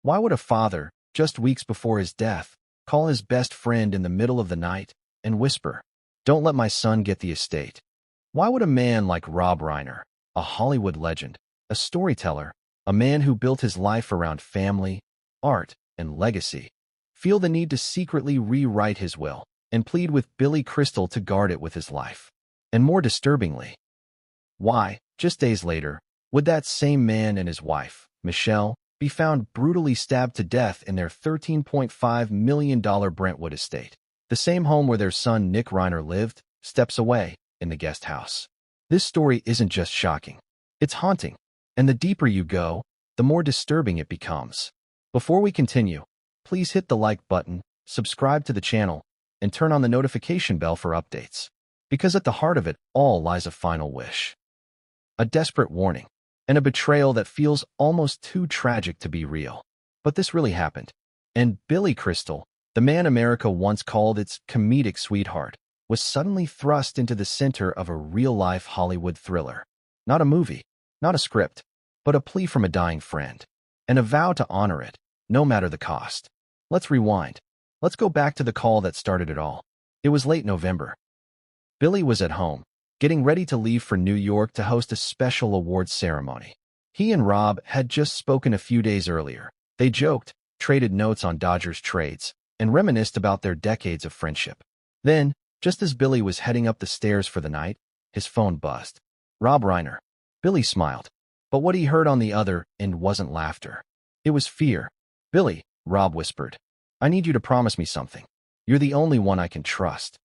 Why would a father, just weeks before his death, call his best friend in the middle of the night and whisper, "Don't let my son get the estate"? Why would a man like Rob Reiner, a Hollywood legend, a storyteller, a man who built his life around family, art, and legacy, feel the need to secretly rewrite his will and plead with Billy Crystal to guard it with his life? And more disturbingly, why, just days later, would that same man and his wife, Michelle, be found brutally stabbed to death in their $13.5 million Brentwood estate, the same home where their son Nick Reiner lived, steps away, in the guest house? This story isn't just shocking. It's haunting. And the deeper you go, the more disturbing it becomes. Before we continue, please hit the like button, subscribe to the channel, and turn on the notification bell for updates. Because at the heart of it all lies a final wish. A desperate warning, and a betrayal that feels almost too tragic to be real. But this really happened. And Billy Crystal, the man America once called its comedic sweetheart, was suddenly thrust into the center of a real-life Hollywood thriller. Not a movie, not a script, but a plea from a dying friend, and a vow to honor it, no matter the cost. Let's rewind. Let's go back to the call that started it all. It was late November. Billy was at home, getting ready to leave for New York to host a special awards ceremony. He and Rob had just spoken a few days earlier. They joked, traded notes on Dodgers trades, and reminisced about their decades of friendship. Then, just as Billy was heading up the stairs for the night, his phone buzzed. Rob Reiner. Billy smiled, but what he heard on the other end wasn't laughter. It was fear. "Billy," Rob whispered, "I need you to promise me something. You're the only one I can trust."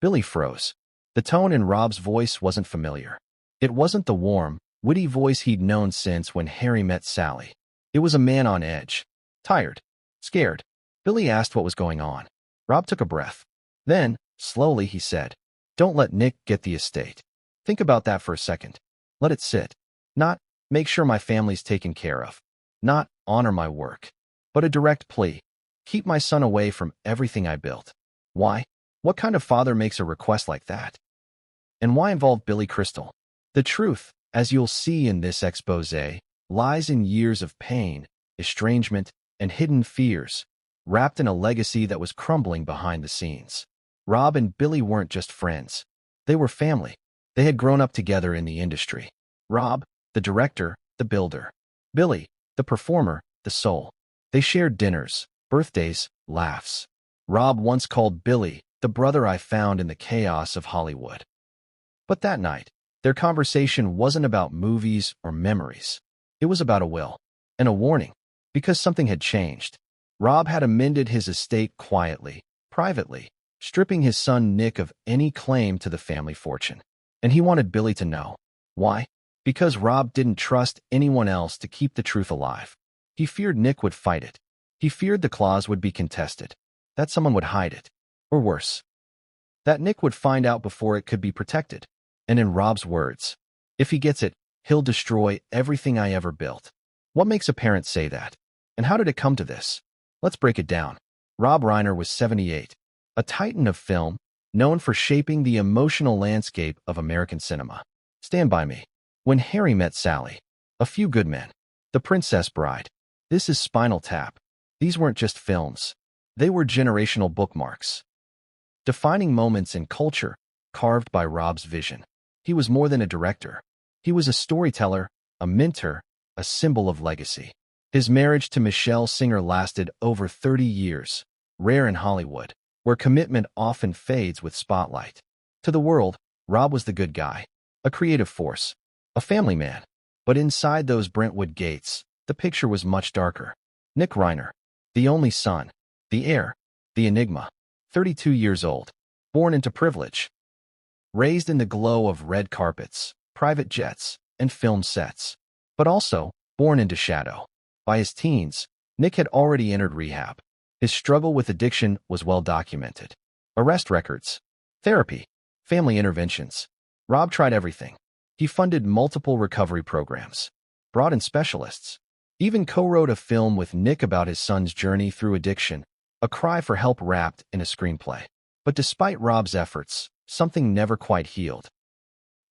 Billy froze. The tone in Rob's voice wasn't familiar. It wasn't the warm, witty voice he'd known since when Harry met Sally. It was a man on edge. Tired. Scared. Billy asked what was going on. Rob took a breath. Then, slowly, he said, "Don't let Nick get the estate. Think about that for a second. Let it sit. Not, make sure my family's taken care of. Not, honor my work. But a direct plea. Keep my son away from everything I built." Why? What kind of father makes a request like that? And why involve Billy Crystal? The truth, as you'll see in this exposé, lies in years of pain, estrangement, and hidden fears, wrapped in a legacy that was crumbling behind the scenes. Rob and Billy weren't just friends. They were family. They had grown up together in the industry. Rob, the director, the builder. Billy, the performer, the soul. They shared dinners, birthdays, laughs. Rob once called Billy the brother I found in the chaos of Hollywood. But that night, their conversation wasn't about movies or memories. It was about a will and a warning, because something had changed. Rob had amended his estate quietly, privately, stripping his son Nick of any claim to the family fortune. And he wanted Billy to know. Why? Because Rob didn't trust anyone else to keep the truth alive. He feared Nick would fight it. He feared the clause would be contested, that someone would hide it. Or worse, that Nick would find out before it could be protected. And in Rob's words, "If he gets it, he'll destroy everything I ever built." What makes a parent say that? And how did it come to this? Let's break it down. Rob Reiner was 78, a titan of film, known for shaping the emotional landscape of American cinema. Stand By Me, When Harry Met Sally, A Few Good Men, The Princess Bride. This is Spinal Tap. These weren't just films. They were generational bookmarks. Defining moments in culture, carved by Rob's vision. He was more than a director. He was a storyteller, a mentor, a symbol of legacy. His marriage to Michelle Singer lasted over 30 years, rare in Hollywood, where commitment often fades with spotlight. To the world, Rob was the good guy, a creative force, a family man. But inside those Brentwood gates, the picture was much darker. Nick Reiner, the only son, the heir, the enigma. 32 years old, born into privilege, raised in the glow of red carpets, private jets, and film sets, but also born into shadow. By his teens, Nick had already entered rehab. His struggle with addiction was well documented. Arrest records, therapy, family interventions. Rob tried everything. He funded multiple recovery programs, brought in specialists, even co-wrote a film with Nick about his son's journey through addiction, a cry for help wrapped in a screenplay. But despite Rob's efforts, something never quite healed.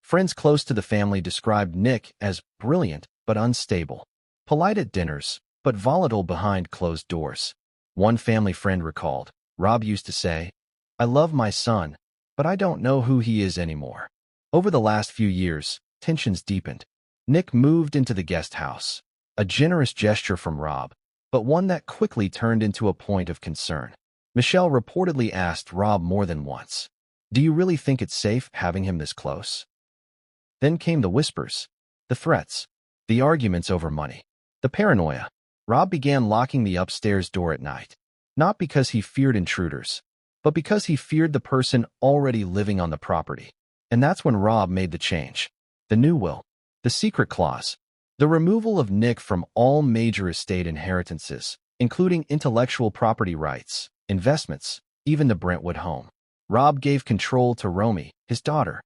Friends close to the family described Nick as brilliant but unstable, polite at dinners, but volatile behind closed doors. One family friend recalled, Rob used to say, "I love my son, but I don't know who he is anymore." Over the last few years, tensions deepened. Nick moved into the guest house, a generous gesture from Rob, but one that quickly turned into a point of concern. Michelle reportedly asked Rob more than once, "Do you really think it's safe having him this close?" Then came the whispers, the threats, the arguments over money, the paranoia. Rob began locking the upstairs door at night, not because he feared intruders, but because he feared the person already living on the property. And that's when Rob made the change. The new will, the secret clause, the removal of Nick from all major estate inheritances, including intellectual property rights, investments, even the Brentwood home. Rob gave control to Romy, his daughter.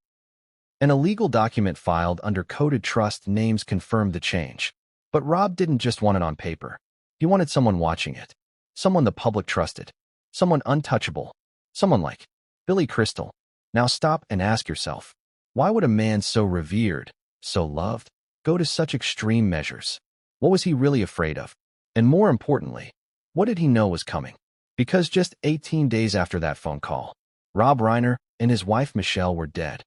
An illegal document filed under coded trust names confirmed the change. But Rob didn't just want it on paper. He wanted someone watching it, someone the public trusted, someone untouchable, someone like Billy Crystal. Now stop and ask yourself, why would a man so revered, so loved, go to such extreme measures? What was he really afraid of? And more importantly, what did he know was coming? Because just 18 days after that phone call, Rob Reiner and his wife Michelle were dead,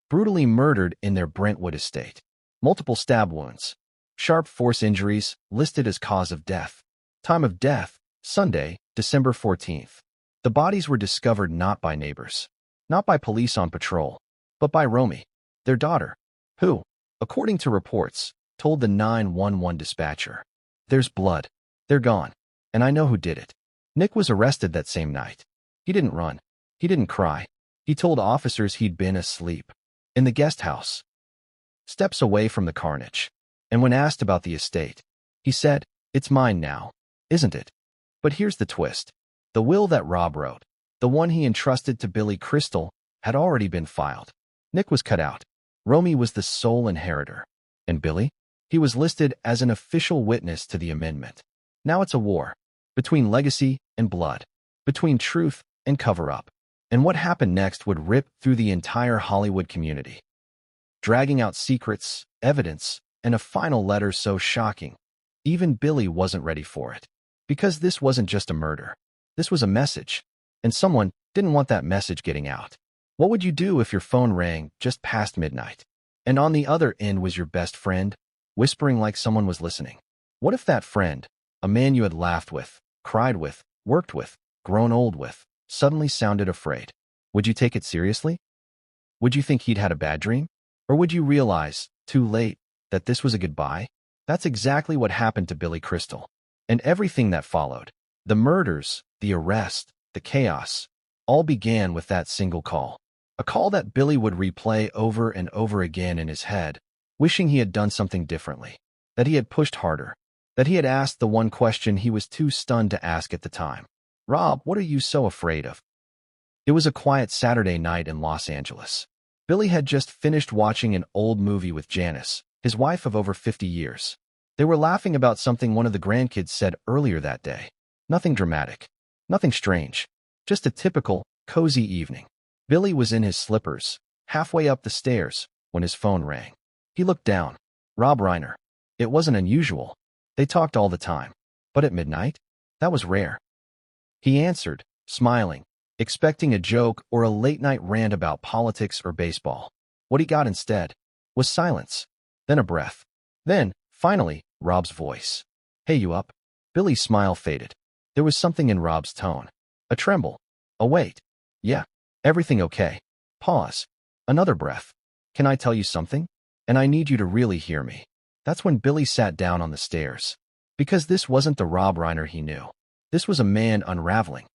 brutally murdered in their Brentwood estate. Multiple stab wounds, sharp force injuries listed as cause of death. Time of death, Sunday, December 14th. The bodies were discovered not by neighbors, not by police on patrol, but by Romy, their daughter, who, according to reports, told the 911 dispatcher, "There's blood. They're gone. And I know who did it." Nick was arrested that same night. He didn't run. He didn't cry. He told officers he'd been asleep in the guest house, steps away from the carnage. And when asked about the estate, he said, "It's mine now, isn't it?" But here's the twist. The will that Rob wrote, the one he entrusted to Billy Crystal, had already been filed. Nick was cut out. Romy was the sole inheritor. And Billy? He was listed as an official witness to the amendment. Now it's a war between legacy and blood, between truth and cover-up. And what happened next would rip through the entire Hollywood community, dragging out secrets, evidence, and a final letter so shocking, even Billy wasn't ready for it. Because this wasn't just a murder. This was a message. And someone didn't want that message getting out. What would you do if your phone rang just past midnight, and on the other end was your best friend, whispering like someone was listening? What if that friend, a man you had laughed with, cried with, worked with, grown old with, suddenly sounded afraid? Would you take it seriously? Would you think he'd had a bad dream? Or would you realize, too late, that this was a goodbye? That's exactly what happened to Billy Crystal. And everything that followed, the murders, the arrest, the chaos, all began with that single call. A call that Billy would replay over and over again in his head, wishing he had done something differently, that he had pushed harder, that he had asked the one question he was too stunned to ask at the time. "Rob, what are you so afraid of?" It was a quiet Saturday night in Los Angeles. Billy had just finished watching an old movie with Janice, his wife of over 50 years. They were laughing about something one of the grandkids said earlier that day. Nothing dramatic, nothing strange, just a typical, cozy evening. Billy was in his slippers, halfway up the stairs, when his phone rang. He looked down. Rob Reiner. It wasn't unusual. They talked all the time. But at midnight? That was rare. He answered, smiling, expecting a joke or a late-night rant about politics or baseball. What he got instead was silence, then a breath. Then, finally, Rob's voice. "Hey, you up?" Billy's smile faded. There was something in Rob's tone. A tremble. A wait. "Yeah. Everything okay?" Pause. Another breath. "Can I tell you something? And I need you to really hear me." That's when Billy sat down on the stairs. Because this wasn't the Rob Reiner he knew. This was a man unraveling.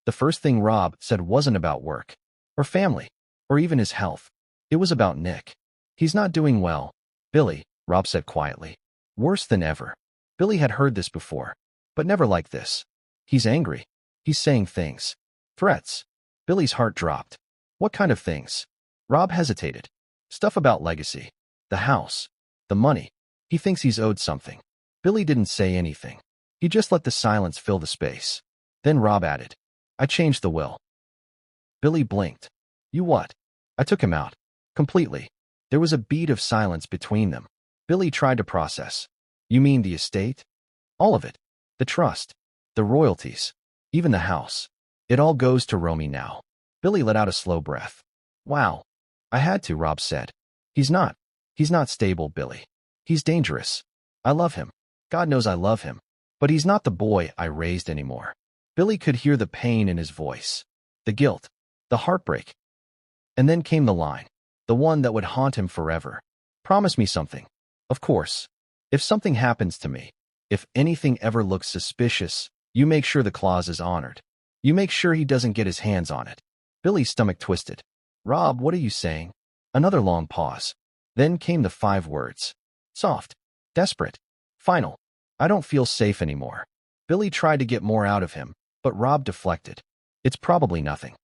The first thing Rob said wasn't about work, or family, or even his health. It was about Nick. "He's not doing well, Billy," Rob said quietly. "Worse than ever." Billy had heard this before, but never like this. "He's angry. He's saying things. Threats." Billy's heart dropped. "What kind of things?" Rob hesitated. "Stuff about legacy. The house. The money. He thinks he's owed something." Billy didn't say anything. He just let the silence fill the space. Then Rob added, "I changed the will." Billy blinked. "You what?" "I took him out. Completely." There was a beat of silence between them. Billy tried to process. "You mean the estate?" All of it. The trust. The royalties. Even the house. It all goes to Romy now. Billy let out a slow breath. Wow. I had to, Rob said. He's not stable, Billy. He's dangerous. I love him. God knows I love him. But he's not the boy I raised anymore. Billy could hear the pain in his voice. The guilt. The heartbreak. And then came the line. The one that would haunt him forever. Promise me something. Of course. If something happens to me, if anything ever looks suspicious, you make sure the clause is honored. You make sure he doesn't get his hands on it. Billy's stomach twisted. Rob, what are you saying? Another long pause. Then came the 5 words. Soft. Desperate. Final. I don't feel safe anymore. Billy tried to get more out of him, but Rob deflected. It's probably nothing.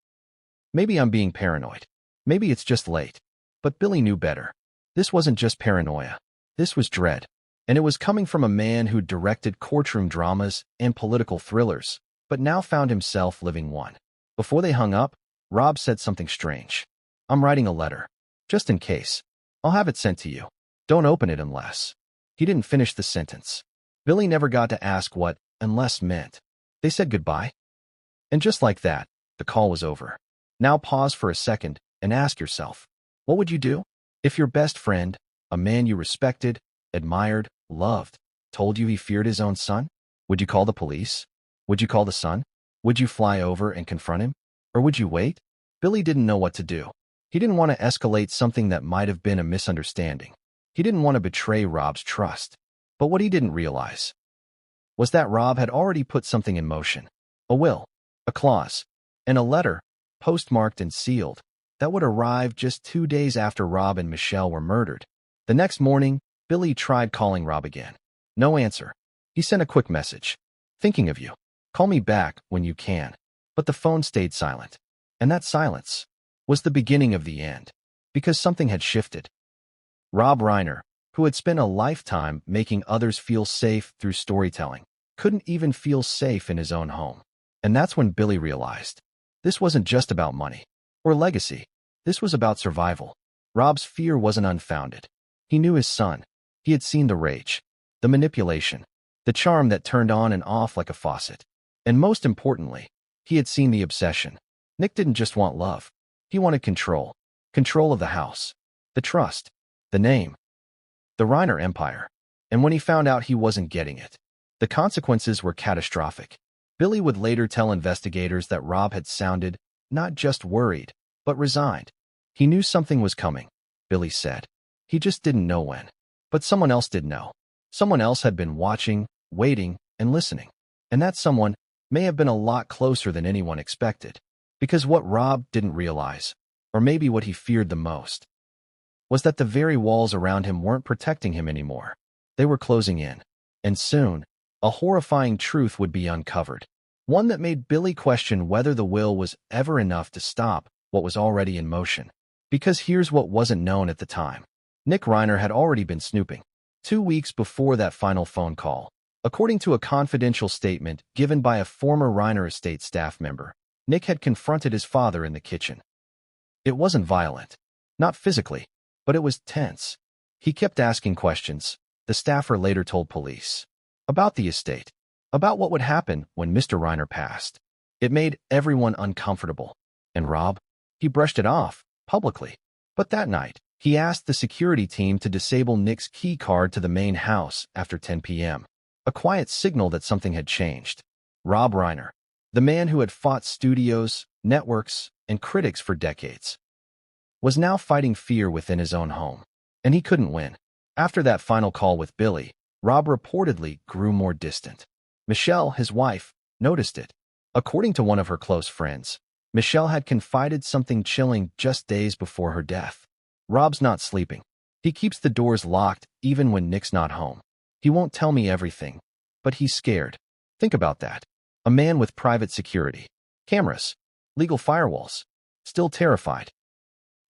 Maybe I'm being paranoid. Maybe it's just late. But Billy knew better. This wasn't just paranoia. This was dread. And it was coming from a man who'd directed courtroom dramas and political thrillers, but now found himself living one. Before they hung up, Rob said something strange. I'm writing a letter. Just in case. I'll have it sent to you. Don't open it unless. He didn't finish the sentence. Billy never got to ask what unless meant. They said goodbye. And just like that, the call was over. Now pause for a second and ask yourself, what would you do? If your best friend, a man you respected, admired, loved, told you he feared his own son? Would you call the police? Would you call the son? Would you fly over and confront him? Or would you wait? Billy didn't know what to do. He didn't want to escalate something that might have been a misunderstanding. He didn't want to betray Rob's trust. But what he didn't realize was that Rob had already put something in motion. A will, a clause, and a letter, postmarked and sealed, that would arrive just 2 days after Rob and Michelle were murdered. The next morning, Billy tried calling Rob again. No answer. He sent a quick message. Thinking of you. Call me back when you can. But the phone stayed silent. And that silence was the beginning of the end. Because something had shifted. Rob Reiner, who had spent a lifetime making others feel safe through storytelling, couldn't even feel safe in his own home. And that's when Billy realized. This wasn't just about money. Or legacy. This was about survival. Rob's fear wasn't unfounded. He knew his son. He had seen the rage, the manipulation, the charm that turned on and off like a faucet. And most importantly, he had seen the obsession. Nick didn't just want love. He wanted control. Control of the house. The trust. The name. The Reiner empire. And when he found out he wasn't getting it, the consequences were catastrophic. Billy would later tell investigators that Rob had sounded not just worried, but resigned. He knew something was coming, Billy said. He just didn't know when. But someone else did know. Someone else had been watching, waiting, and listening. And that someone may have been a lot closer than anyone expected. Because what Rob didn't realize, or maybe what he feared the most, was that the very walls around him weren't protecting him anymore. They were closing in. And soon, a horrifying truth would be uncovered. One that made Billy question whether the will was ever enough to stop what was already in motion. Because here's what wasn't known at the time. Nick Reiner had already been snooping. 2 weeks before that final phone call. According to a confidential statement given by a former Reiner estate staff member, Nick had confronted his father in the kitchen. It wasn't violent. Not physically. But it was tense. He kept asking questions, the staffer later told police. About the estate. About what would happen when Mr. Reiner passed. It made everyone uncomfortable. And Rob? He brushed it off, publicly. But that night, he asked the security team to disable Nick's key card to the main house after 10 p.m. A quiet signal that something had changed. Rob Reiner, the man who had fought studios, networks, and critics for decades, was now fighting fear within his own home. And he couldn't win. After that final call with Billy, Rob reportedly grew more distant. Michelle, his wife, noticed it. According to one of her close friends, Michelle had confided something chilling just days before her death. Rob's not sleeping. He keeps the doors locked even when Nick's not home. He won't tell me everything, but he's scared. Think about that. A man with private security, cameras, legal firewalls, still terrified.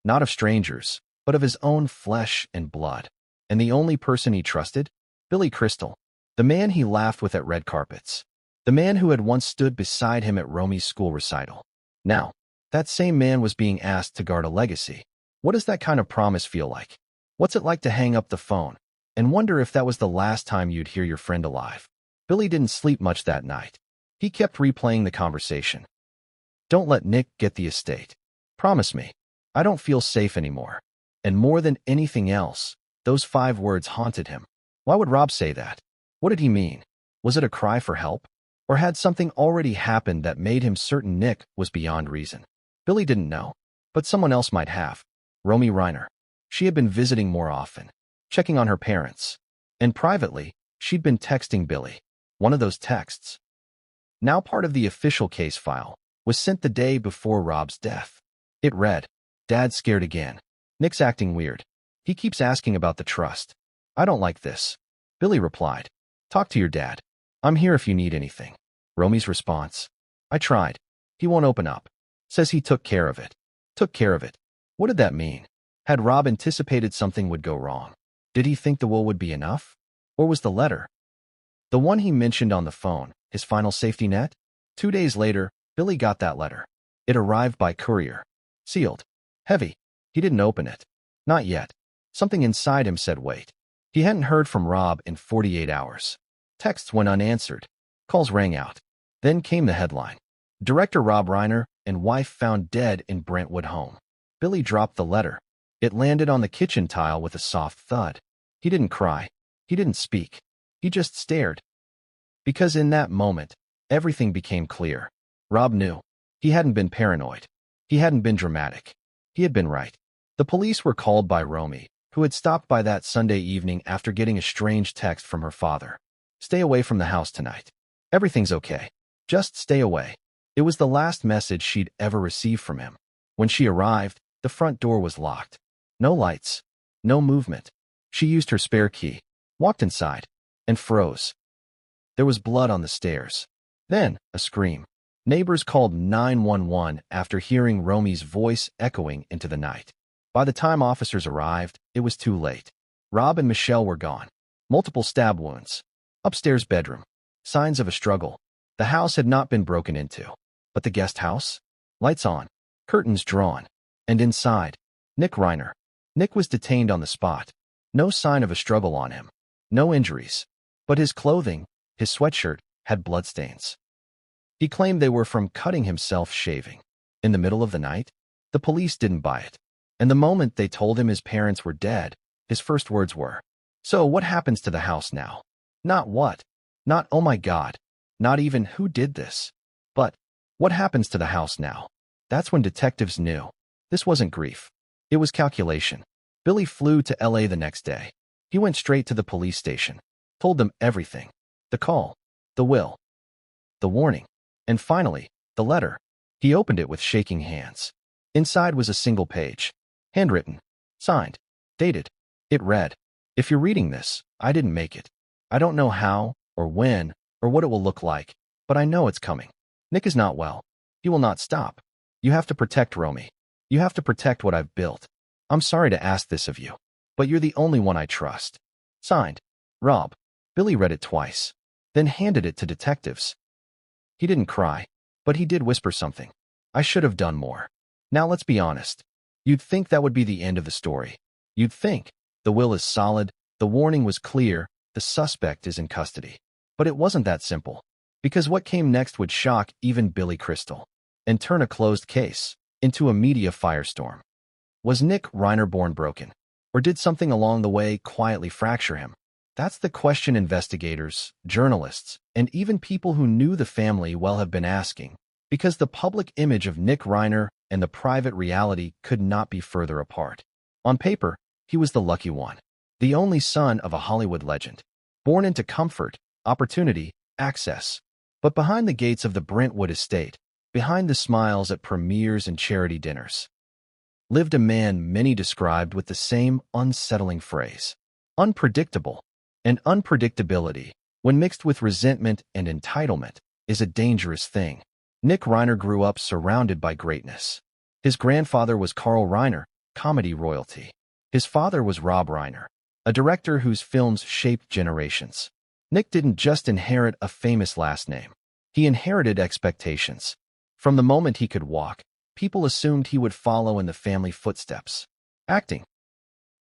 Not of strangers, but of his own flesh and blood. And the only person he trusted? Billy Crystal, the man he laughed with at red carpets. The man who had once stood beside him at Romy's school recital. Now, that same man was being asked to guard a legacy. What does that kind of promise feel like? What's it like to hang up the phone and wonder if that was the last time you'd hear your friend alive? Billy didn't sleep much that night. He kept replaying the conversation. Don't let Nick get the estate. Promise me. I don't feel safe anymore. And more than anything else, those 5 words haunted him. Why would Rob say that? What did he mean? Was it a cry for help? Or had something already happened that made him certain Nick was beyond reason? Billy didn't know, but someone else might have. Rob Reiner. She had been visiting more often, checking on her parents. And privately, she'd been texting Billy. One of those texts, now part of the official case file, was sent the day before Rob's death. It read, "Dad's scared again. Nick's acting weird. He keeps asking about the trust. I don't like this." Billy replied, "Talk to your dad. I'm here if you need anything." Romy's response, "I tried. He won't open up. Says he took care of it." Took care of it. What did that mean? Had Rob anticipated something would go wrong? Did he think the will would be enough? Or was the letter the one he mentioned on the phone, his final safety net? 2 days later, Billy got that letter. It arrived by courier. Sealed. Heavy. He didn't open it. Not yet. Something inside him said wait. He hadn't heard from Rob in 48 hours. Texts went unanswered. Calls rang out. Then came the headline. Director Rob Reiner and wife found dead in Brentwood home. Billy dropped the letter. It landed on the kitchen tile with a soft thud. He didn't cry. He didn't speak. He just stared. Because in that moment, everything became clear. Rob knew. He hadn't been paranoid. He hadn't been dramatic. He had been right. The police were called by Romy, who had stopped by that Sunday evening after getting a strange text from her father. Stay away from the house tonight. Everything's okay. Just stay away. It was the last message she'd ever received from him. When she arrived, the front door was locked. No lights. No movement. She used her spare key, walked inside, and froze. There was blood on the stairs. Then, a scream. Neighbors called 911 after hearing Romy's voice echoing into the night. By the time officers arrived, it was too late. Rob and Michelle were gone. Multiple stab wounds. Upstairs bedroom. Signs of a struggle. The house had not been broken into. But the guest house? Lights on. Curtains drawn. And inside, Nick Reiner. Nick was detained on the spot. No sign of a struggle on him. No injuries. But his clothing, his sweatshirt, had bloodstains. He claimed they were from cutting himself shaving. In the middle of the night? The police didn't buy it. And the moment they told him his parents were dead, his first words were, "So what happens to the house now?" Not what. Not oh my God. Not even who did this. But what happens to the house now? That's when detectives knew. This wasn't grief. It was calculation. Billy flew to LA the next day. He went straight to the police station. Told them everything. The call. The will. The warning. And finally, the letter. He opened it with shaking hands. Inside was a single page. Handwritten. Signed. Dated. It read, "If you're reading this, I didn't make it. I don't know how, or when, or what it will look like, but I know it's coming. Nick is not well. He will not stop. You have to protect Romy. You have to protect what I've built. I'm sorry to ask this of you, but you're the only one I trust." Signed, Rob. Billy read it twice, then handed it to detectives. He didn't cry, but he did whisper something. "I should have done more." Now let's be honest. You'd think that would be the end of the story. You'd think the will is solid, the warning was clear, the suspect is in custody. But it wasn't that simple. Because what came next would shock even Billy Crystal and turn a closed case into a media firestorm. Was Nick Reiner born broken? Or did something along the way quietly fracture him? That's the question investigators, journalists, and even people who knew the family well have been asking, because the public image of Nick Reiner and the private reality could not be further apart. On paper, he was the lucky one, the only son of a Hollywood legend, born into comfort, opportunity, access. But behind the gates of the Brentwood estate, behind the smiles at premieres and charity dinners, lived a man many described with the same unsettling phrase: unpredictable. And unpredictability, when mixed with resentment and entitlement, is a dangerous thing. Nick Reiner grew up surrounded by greatness. His grandfather was Carl Reiner, comedy royalty. His father was Rob Reiner, a director whose films shaped generations. Nick didn't just inherit a famous last name. He inherited expectations. From the moment he could walk, people assumed he would follow in the family footsteps. Acting,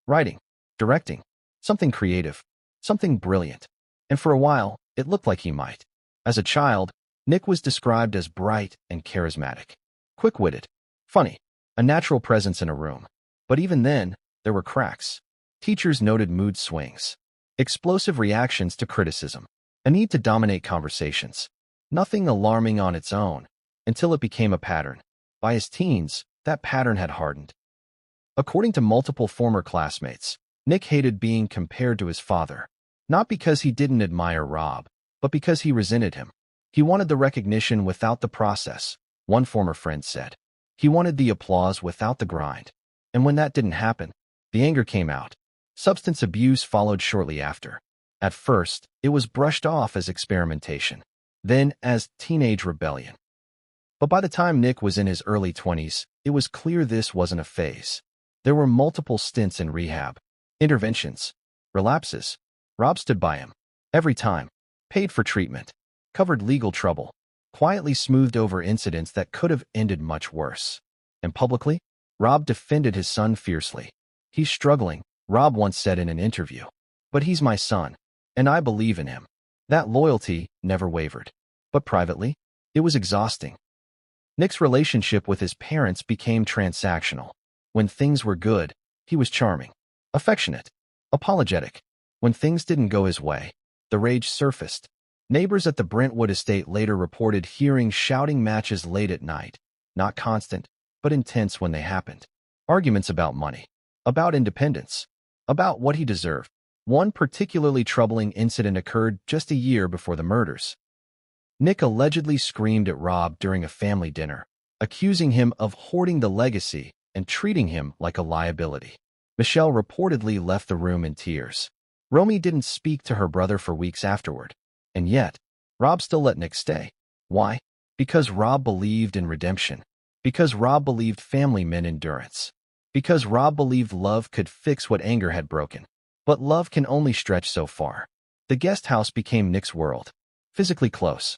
writing, directing, something creative, something brilliant. And for a while, it looked like he might. As a child, Nick was described as bright and charismatic, quick-witted, funny, a natural presence in a room. But even then, there were cracks. Teachers noted mood swings, explosive reactions to criticism, a need to dominate conversations. Nothing alarming on its own, until it became a pattern. By his teens, that pattern had hardened. According to multiple former classmates, Nick hated being compared to his father, not because he didn't admire Rob, but because he resented him. He wanted the recognition without the process, one former friend said. He wanted the applause without the grind. And when that didn't happen, the anger came out. Substance abuse followed shortly after. At first, it was brushed off as experimentation, then as teenage rebellion. But by the time Nick was in his early 20s, it was clear this wasn't a phase. There were multiple stints in rehab, interventions, relapses. Rob stood by him. Every time. Paid for treatment. Covered legal trouble. Quietly smoothed over incidents that could have ended much worse. And publicly, Rob defended his son fiercely. He's struggling, Rob once said in an interview. But he's my son, and I believe in him. That loyalty never wavered. But privately, it was exhausting. Nick's relationship with his parents became transactional. When things were good, he was charming, affectionate, apologetic. When things didn't go his way, the rage surfaced. Neighbors at the Brentwood estate later reported hearing shouting matches late at night, not constant, but intense when they happened. Arguments about money, about independence, about what he deserved. One particularly troubling incident occurred just a year before the murders. Nick allegedly screamed at Rob during a family dinner, accusing him of hoarding the legacy and treating him like a liability. Michelle reportedly left the room in tears. Romy didn't speak to her brother for weeks afterward. And yet, Rob still let Nick stay. Why? Because Rob believed in redemption. Because Rob believed family meant endurance. Because Rob believed love could fix what anger had broken. But love can only stretch so far. The guest house became Nick's world. Physically close.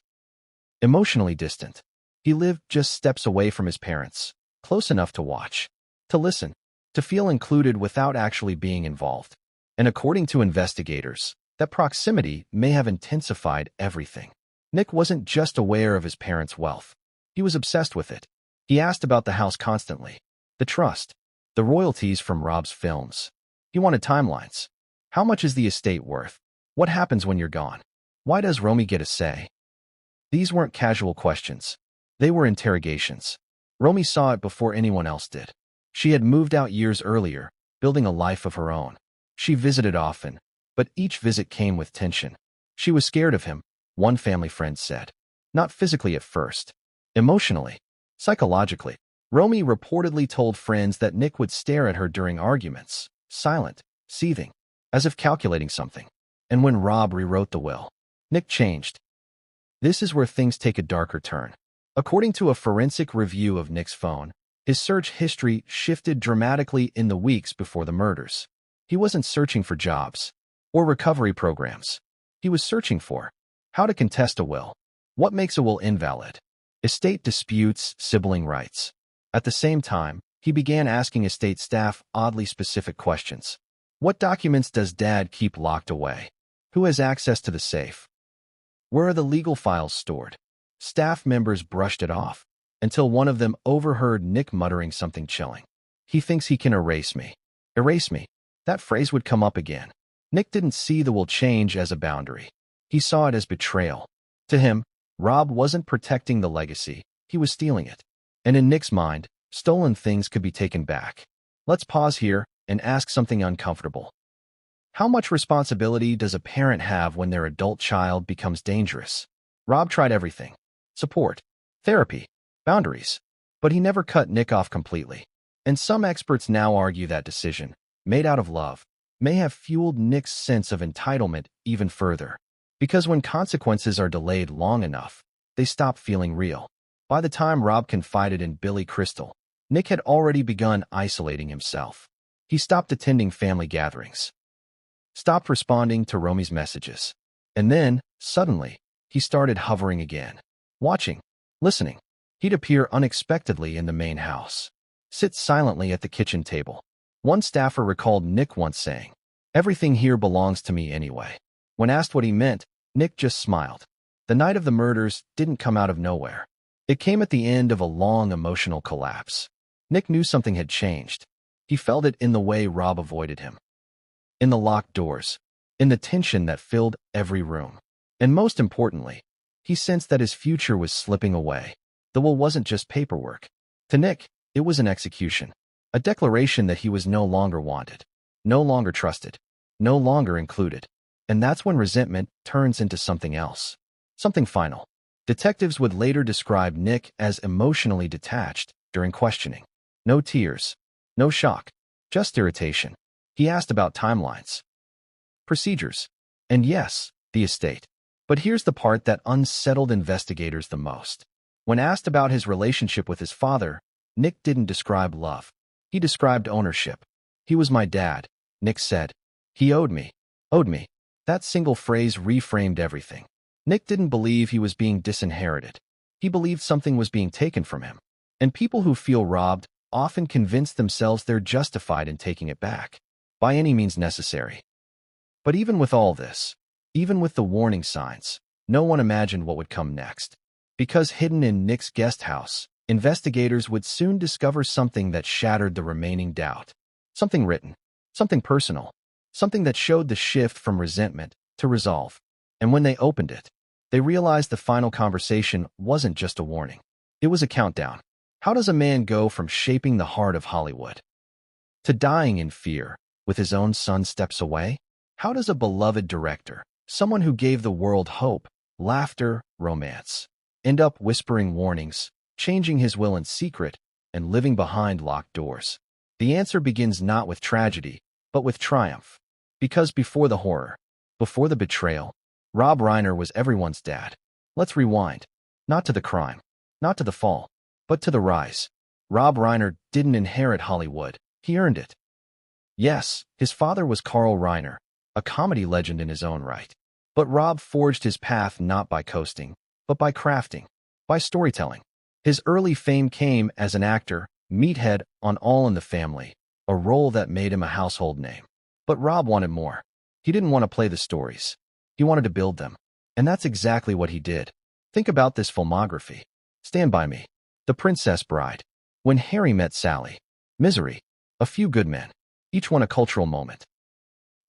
Emotionally distant. He lived just steps away from his parents. Close enough to watch. To listen. To feel included without actually being involved. And according to investigators, that proximity may have intensified everything. Nick wasn't just aware of his parents' wealth. He was obsessed with it. He asked about the house constantly. The trust. The royalties from Rob's films. He wanted timelines. How much is the estate worth? What happens when you're gone? Why does Romy get a say? These weren't casual questions. They were interrogations. Romy saw it before anyone else did. She had moved out years earlier, building a life of her own. She visited often, but each visit came with tension. She was scared of him, one family friend said. Not physically at first. Emotionally. Psychologically. Romy reportedly told friends that Nick would stare at her during arguments, silent, seething, as if calculating something. And when Rob rewrote the will, Nick changed. This is where things take a darker turn. According to a forensic review of Nick's phone, his search history shifted dramatically in the weeks before the murders. He wasn't searching for jobs or recovery programs. He was searching for how to contest a will. What makes a will invalid? Estate disputes, sibling rights. At the same time, he began asking estate staff oddly specific questions. What documents does Dad keep locked away? Who has access to the safe? Where are the legal files stored? Staff members brushed it off, until one of them overheard Nick muttering something chilling. He thinks he can erase me. Erase me. That phrase would come up again. Nick didn't see the will change as a boundary. He saw it as betrayal. To him, Rob wasn't protecting the legacy, he was stealing it. And in Nick's mind, stolen things could be taken back. Let's pause here and ask something uncomfortable. How much responsibility does a parent have when their adult child becomes dangerous? Rob tried everything. Support, therapy, boundaries. But he never cut Nick off completely. And some experts now argue that decision, made out of love, may have fueled Nick's sense of entitlement even further. Because when consequences are delayed long enough, they stop feeling real. By the time Rob confided in Billy Crystal, Nick had already begun isolating himself. He stopped attending family gatherings, stopped responding to Romy's messages. And then, suddenly, he started hovering again. Watching, listening. He'd appear unexpectedly in the main house, sit silently at the kitchen table. One staffer recalled Nick once saying, "Everything here belongs to me anyway." When asked what he meant, Nick just smiled. The night of the murders didn't come out of nowhere. It came at the end of a long emotional collapse. Nick knew something had changed. He felt it in the way Rob avoided him, in the locked doors, in the tension that filled every room. And most importantly, he sensed that his future was slipping away. The will wasn't just paperwork. To Nick, it was an execution, a declaration that he was no longer wanted, no longer trusted, no longer included. And that's when resentment turns into something else, something final. Detectives would later describe Nick as emotionally detached during questioning. No tears, no shock, just irritation. He asked about timelines, procedures, and yes, the estate. But here's the part that unsettled investigators the most. When asked about his relationship with his father, Nick didn't describe love. He described ownership. He was my dad, Nick said. He owed me. Owed me. That single phrase reframed everything. Nick didn't believe he was being disinherited. He believed something was being taken from him. And people who feel robbed often convince themselves they're justified in taking it back, by any means necessary. But even with all this, even with the warning signs, no one imagined what would come next. Because hidden in Nick's guest house, investigators would soon discover something that shattered the remaining doubt. Something written, something personal, something that showed the shift from resentment to resolve. And when they opened it, they realized the final conversation wasn't just a warning. It was a countdown. How does a man go from shaping the heart of Hollywood to dying in fear with his own son steps away? How does a beloved director, someone who gave the world hope, laughter, romance, end up whispering warnings, changing his will in secret, and living behind locked doors? The answer begins not with tragedy, but with triumph. Because before the horror, before the betrayal, Rob Reiner was everyone's dad. Let's rewind. Not to the crime, not to the fall, but to the rise. Rob Reiner didn't inherit Hollywood. He earned it. Yes, his father was Carl Reiner, a comedy legend in his own right. But Rob forged his path not by coasting, but by crafting, by storytelling. His early fame came as an actor, meathead on All in the Family, a role that made him a household name. But Rob wanted more. He didn't want to play the stories. He wanted to build them. And that's exactly what he did. Think about this filmography. Stand By Me, The Princess Bride, When Harry Met Sally, Misery, A Few Good Men. Each one a cultural moment.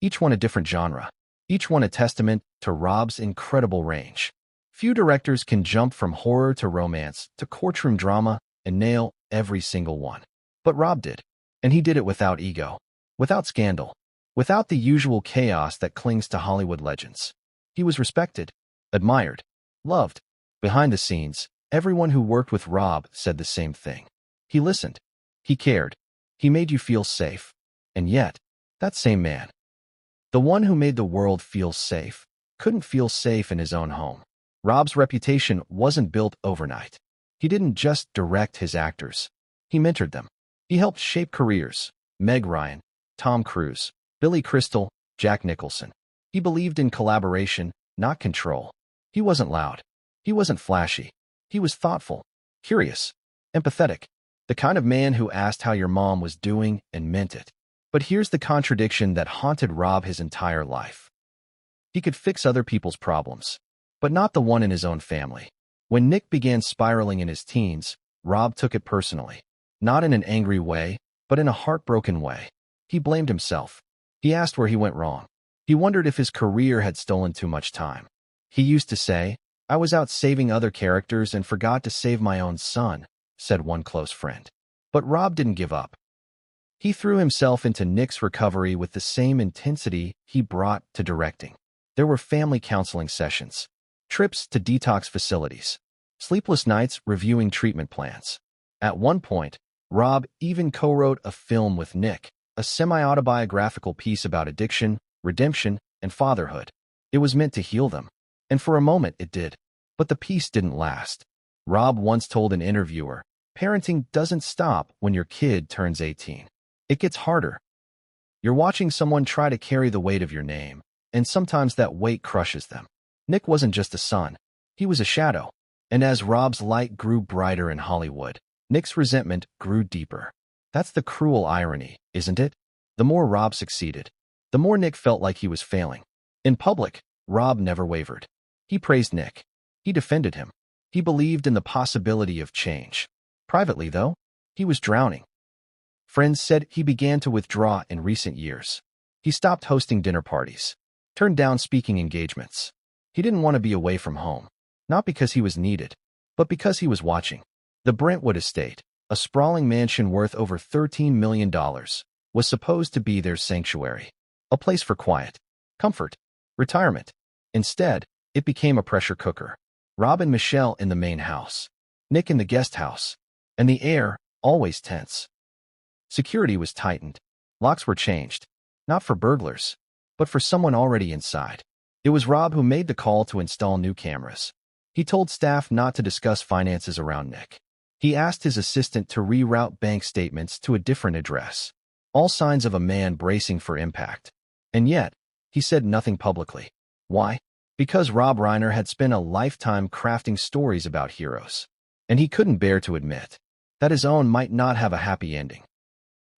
Each one a different genre. Each one a testament to Rob's incredible range. Few directors can jump from horror to romance to courtroom drama and nail every single one. But Rob did. And he did it without ego, without scandal, without the usual chaos that clings to Hollywood legends. He was respected, admired, loved. Behind the scenes, everyone who worked with Rob said the same thing. He listened. He cared. He made you feel safe. And yet, that same man, the one who made the world feel safe, couldn't feel safe in his own home. Rob's reputation wasn't built overnight. He didn't just direct his actors. He mentored them. He helped shape careers. Meg Ryan, Tom Cruise, Billy Crystal, Jack Nicholson. He believed in collaboration, not control. He wasn't loud. He wasn't flashy. He was thoughtful, curious, empathetic. The kind of man who asked how your mom was doing and meant it. But here's the contradiction that haunted Rob his entire life. He could fix other people's problems, but not the one in his own family. When Nick began spiraling in his teens, Rob took it personally. Not in an angry way, but in a heartbroken way. He blamed himself. He asked where he went wrong. He wondered if his career had stolen too much time. He used to say, "I was out saving other characters and forgot to save my own son," said one close friend. But Rob didn't give up. He threw himself into Nick's recovery with the same intensity he brought to directing. There were family counseling sessions, trips to detox facilities, sleepless nights reviewing treatment plans. At one point, Rob even co-wrote a film with Nick, a semi-autobiographical piece about addiction, redemption, and fatherhood. It was meant to heal them. And for a moment it did. But the piece didn't last. Rob once told an interviewer, "Parenting doesn't stop when your kid turns 18. It gets harder. You're watching someone try to carry the weight of your name, and sometimes that weight crushes them." Nick wasn't just a son. He was a shadow. And as Rob's light grew brighter in Hollywood, Nick's resentment grew deeper. That's the cruel irony, isn't it? The more Rob succeeded, the more Nick felt like he was failing. In public, Rob never wavered. He praised Nick. He defended him. He believed in the possibility of change. Privately, though, he was drowning. Friends said he began to withdraw in recent years. He stopped hosting dinner parties, turned down speaking engagements. He didn't want to be away from home, not because he was needed, but because he was watching. The Brentwood estate, a sprawling mansion worth over $13 million, was supposed to be their sanctuary, a place for quiet, comfort, retirement. Instead, it became a pressure cooker. Rob and Michelle in the main house, Nick in the guest house, and the air, always tense. Security was tightened. Locks were changed, not for burglars, but for someone already inside. It was Rob who made the call to install new cameras. He told staff not to discuss finances around Nick. He asked his assistant to reroute bank statements to a different address. All signs of a man bracing for impact. And yet, he said nothing publicly. Why? Because Rob Reiner had spent a lifetime crafting stories about heroes. And he couldn't bear to admit that his own might not have a happy ending.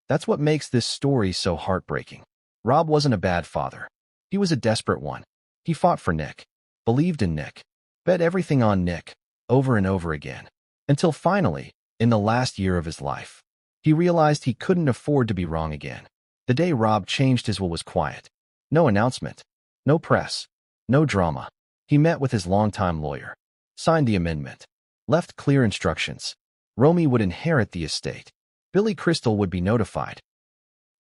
That's what makes this story so heartbreaking. Rob wasn't a bad father. He was a desperate one. He fought for Nick, believed in Nick, bet everything on Nick, over and over again. Until finally, in the last year of his life, he realized he couldn't afford to be wrong again. The day Rob changed his will was quiet. No announcement, no press, no drama. He met with his longtime lawyer, signed the amendment, left clear instructions. Romy would inherit the estate. Billy Crystal would be notified.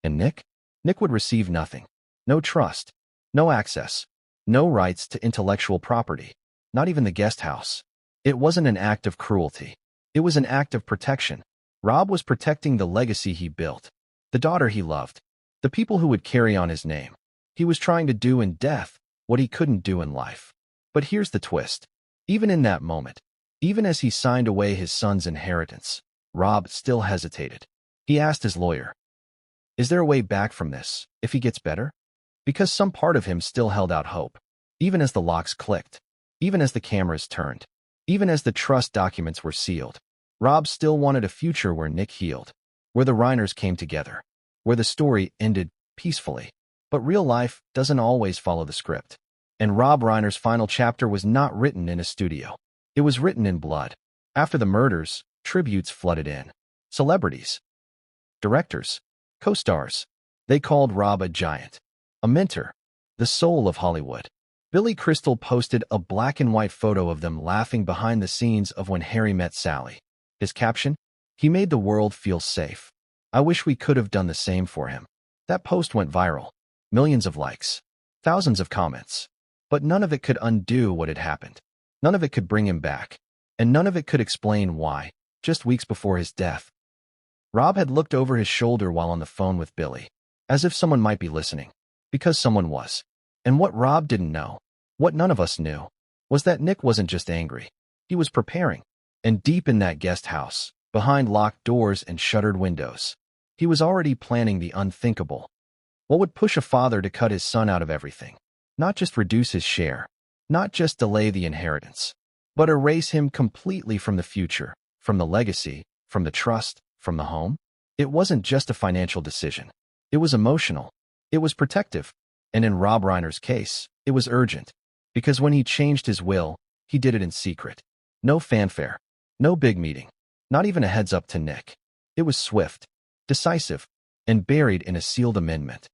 And Nick? Nick would receive nothing. No trust, no access, no rights to intellectual property, not even the guest house. It wasn't an act of cruelty. It was an act of protection. Rob was protecting the legacy he built, the daughter he loved, the people who would carry on his name. He was trying to do in death what he couldn't do in life. But here's the twist. Even in that moment, even as he signed away his son's inheritance, Rob still hesitated. He asked his lawyer, "Is there a way back from this, if he gets better?" Because some part of him still held out hope. Even as the locks clicked, even as the cameras turned, even as the trust documents were sealed, Rob still wanted a future where Nick healed, where the Reiners came together, where the story ended peacefully. But real life doesn't always follow the script. And Rob Reiner's final chapter was not written in a studio. It was written in blood. After the murders, tributes flooded in. Celebrities, directors, co-stars. They called Rob a giant, a mentor, the soul of Hollywood. Billy Crystal posted a black and white photo of them laughing behind the scenes of When Harry Met Sally. His caption? "He made the world feel safe. I wish we could have done the same for him." That post went viral. Millions of likes, thousands of comments. But none of it could undo what had happened. None of it could bring him back. And none of it could explain why, just weeks before his death, Rob had looked over his shoulder while on the phone with Billy, as if someone might be listening. Because someone was. And what Rob didn't know, what none of us knew, was that Nick wasn't just angry. He was preparing. And deep in that guest house, behind locked doors and shuttered windows, he was already planning the unthinkable. What would push a father to cut his son out of everything? Not just reduce his share, not just delay the inheritance, but erase him completely from the future, from the legacy, from the trust, from the home? It wasn't just a financial decision. It was emotional. It was protective. And in Rob Reiner's case, it was urgent. Because when he changed his will, he did it in secret. No fanfare. No big meeting. Not even a heads up to Nick. It was swift, decisive, and buried in a sealed amendment.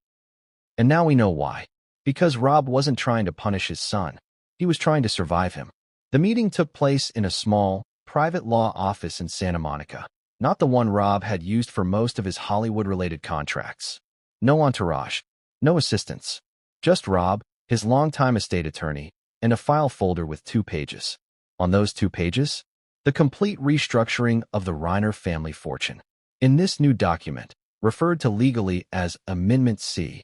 And now we know why. Because Rob wasn't trying to punish his son. He was trying to survive him. The meeting took place in a small, private law office in Santa Monica. Not the one Rob had used for most of his Hollywood-related contracts. No entourage. No assistants. Just Rob, his longtime estate attorney, and a file folder with 2 pages. On those 2 pages, the complete restructuring of the Reiner family fortune. In this new document, referred to legally as Amendment C,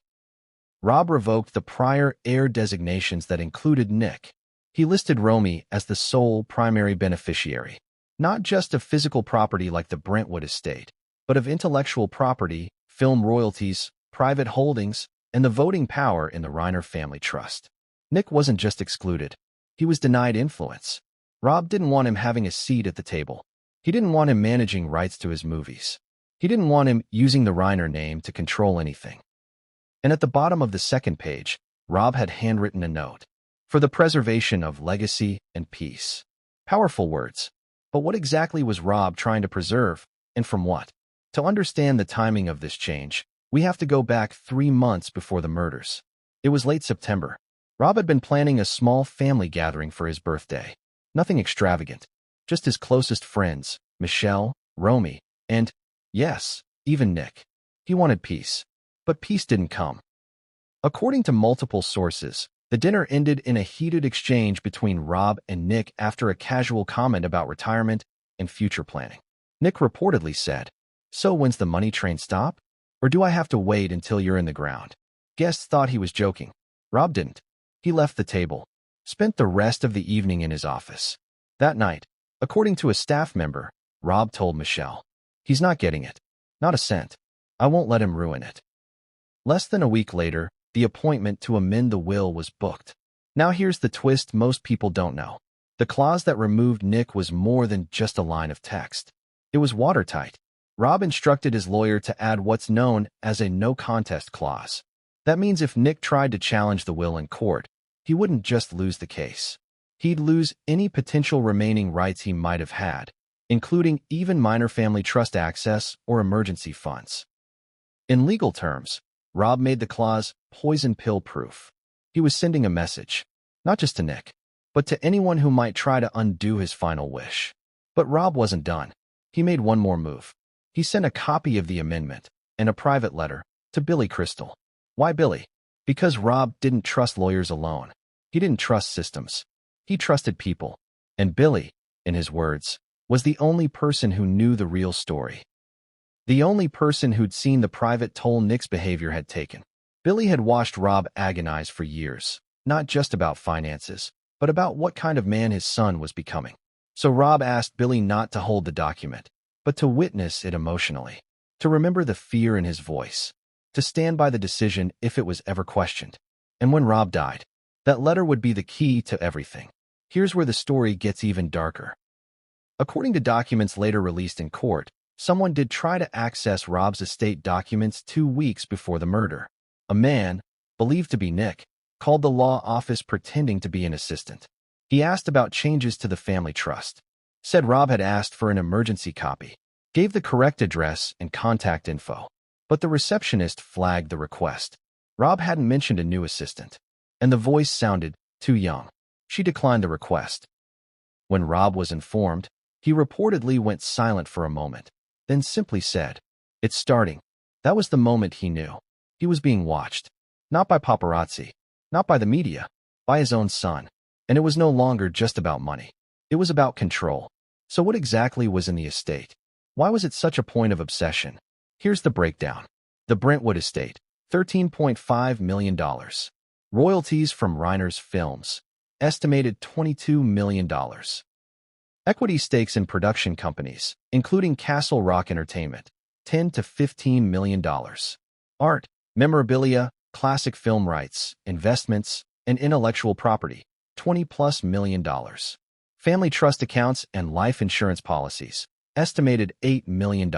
Rob revoked the prior heir designations that included Nick. He listed Romy as the sole primary beneficiary, not just of physical property like the Brentwood estate, but of intellectual property, film royalties, private holdings, and the voting power in the Reiner family trust. Nick wasn't just excluded. He was denied influence. Rob didn't want him having a seat at the table. He didn't want him managing rights to his movies. He didn't want him using the Reiner name to control anything. And at the bottom of the second page, Rob had handwritten a note. for the preservation of legacy and peace. Powerful words. But what exactly was Rob trying to preserve, and from what? To understand the timing of this change, we have to go back 3 months before the murders. It was late September. Rob had been planning a small family gathering for his birthday. Nothing extravagant, just his closest friends, Michelle, Romy, and, yes, even Nick. He wanted peace. But peace didn't come. According to multiple sources, the dinner ended in a heated exchange between Rob and Nick after a casual comment about retirement and future planning. Nick reportedly said, "So when's the money train stop? Or do I have to wait until you're in the ground?" Guests thought he was joking. Rob didn't. He left the table, spent the rest of the evening in his office. That night, according to a staff member, Rob told Michelle, "He's not getting it. Not a cent. I won't let him ruin it." Less than a week later, the appointment to amend the will was booked. Now here's the twist most people don't know. The clause that removed Nick was more than just a line of text. It was watertight. Rob instructed his lawyer to add what's known as a no-contest clause. That means if Nick tried to challenge the will in court, he wouldn't just lose the case. He'd lose any potential remaining rights he might have had, including even minor family trust access or emergency funds. In legal terms, Rob made the clause poison pill proof. He was sending a message, not just to Nick, but to anyone who might try to undo his final wish. But Rob wasn't done. He made one more move. He sent a copy of the amendment and a private letter to Billy Crystal. Why Billy? Because Rob didn't trust lawyers alone. He didn't trust systems. He trusted people. And Billy, in his words, was the only person who knew the real story. The only person who'd seen the private toll Nick's behavior had taken. Billy had watched Rob agonize for years, not just about finances, but about what kind of man his son was becoming. So Rob asked Billy not to hold the document, but to witness it emotionally, to remember the fear in his voice, to stand by the decision if it was ever questioned. And when Rob died, that letter would be the key to everything. Here's where the story gets even darker. According to documents later released in court, someone did try to access Rob's estate documents 2 weeks before the murder. A man, believed to be Nick, called the law office pretending to be an assistant. He asked about changes to the family trust, said Rob had asked for an emergency copy, gave the correct address and contact info. But the receptionist flagged the request. Rob hadn't mentioned a new assistant, and the voice sounded too young. She declined the request. When Rob was informed, he reportedly went silent for a moment, then simply said, "It's starting." That was the moment he knew. He was being watched. Not by paparazzi, not by the media, by his own son. And it was no longer just about money. It was about control. So what exactly was in the estate? Why was it such a point of obsession? Here's the breakdown. The Brentwood estate, $13.5 million. Royalties from Reiner's films, estimated $22 million. Equity stakes in production companies, including Castle Rock Entertainment, $10 to $15 million. Art, memorabilia, classic film rights, investments, and intellectual property, $20+ million. Family trust accounts and life insurance policies, estimated $8 million.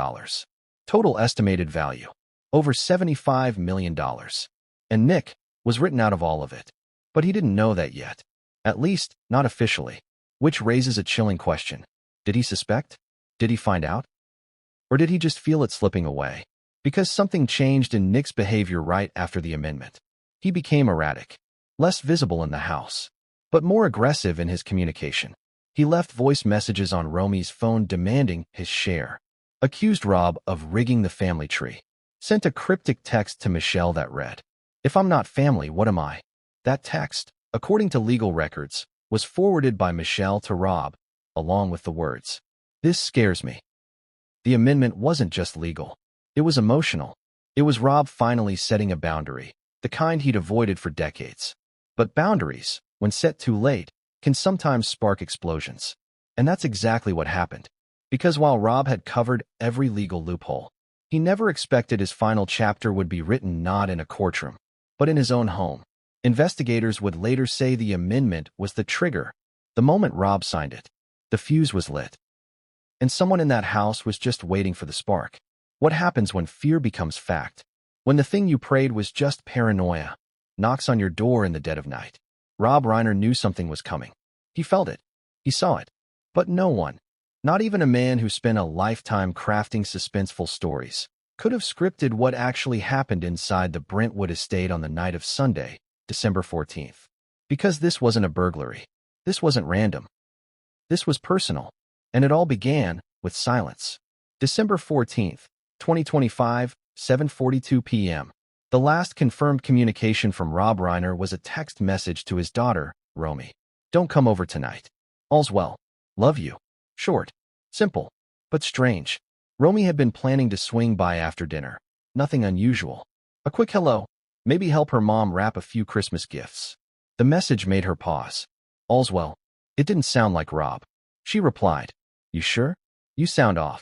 Total estimated value, over $75 million. And Nick was written out of all of it. But he didn't know that yet. At least, not officially. Which raises a chilling question. Did he suspect? Did he find out? Or did he just feel it slipping away? Because something changed in Nick's behavior right after the amendment. He became erratic, less visible in the house, but more aggressive in his communication. He left voice messages on Romy's phone demanding his share, accused Rob of rigging the family tree, sent a cryptic text to Michelle that read, "If I'm not family, what am I?" That text, according to legal records, was forwarded by Michelle to Rob, along with the words, "This scares me." The amendment wasn't just legal. It was emotional. It was Rob finally setting a boundary, the kind he'd avoided for decades. But boundaries, when set too late, can sometimes spark explosions. And that's exactly what happened. Because while Rob had covered every legal loophole, he never expected his final chapter would be written not in a courtroom, but in his own home. Investigators would later say the amendment was the trigger. The moment Rob signed it, the fuse was lit. And someone in that house was just waiting for the spark. What happens when fear becomes fact? When the thing you prayed was just paranoia knocks on your door in the dead of night? Rob Reiner knew something was coming. He felt it. He saw it. But no one, not even a man who spent a lifetime crafting suspenseful stories, could have scripted what actually happened inside the Brentwood estate on the night of Sunday, December 14th. Because this wasn't a burglary. This wasn't random. This was personal. And it all began with silence. December 14th, 2025, 7:42 p.m. The last confirmed communication from Rob Reiner was a text message to his daughter, Romy. Don't come over tonight. All's well. Love you. Short. Simple. But strange. Romy had been planning to swing by after dinner. Nothing unusual. A quick hello. Maybe help her mom wrap a few Christmas gifts. The message made her pause. All's well. It didn't sound like Rob. She replied, You sure? You sound off.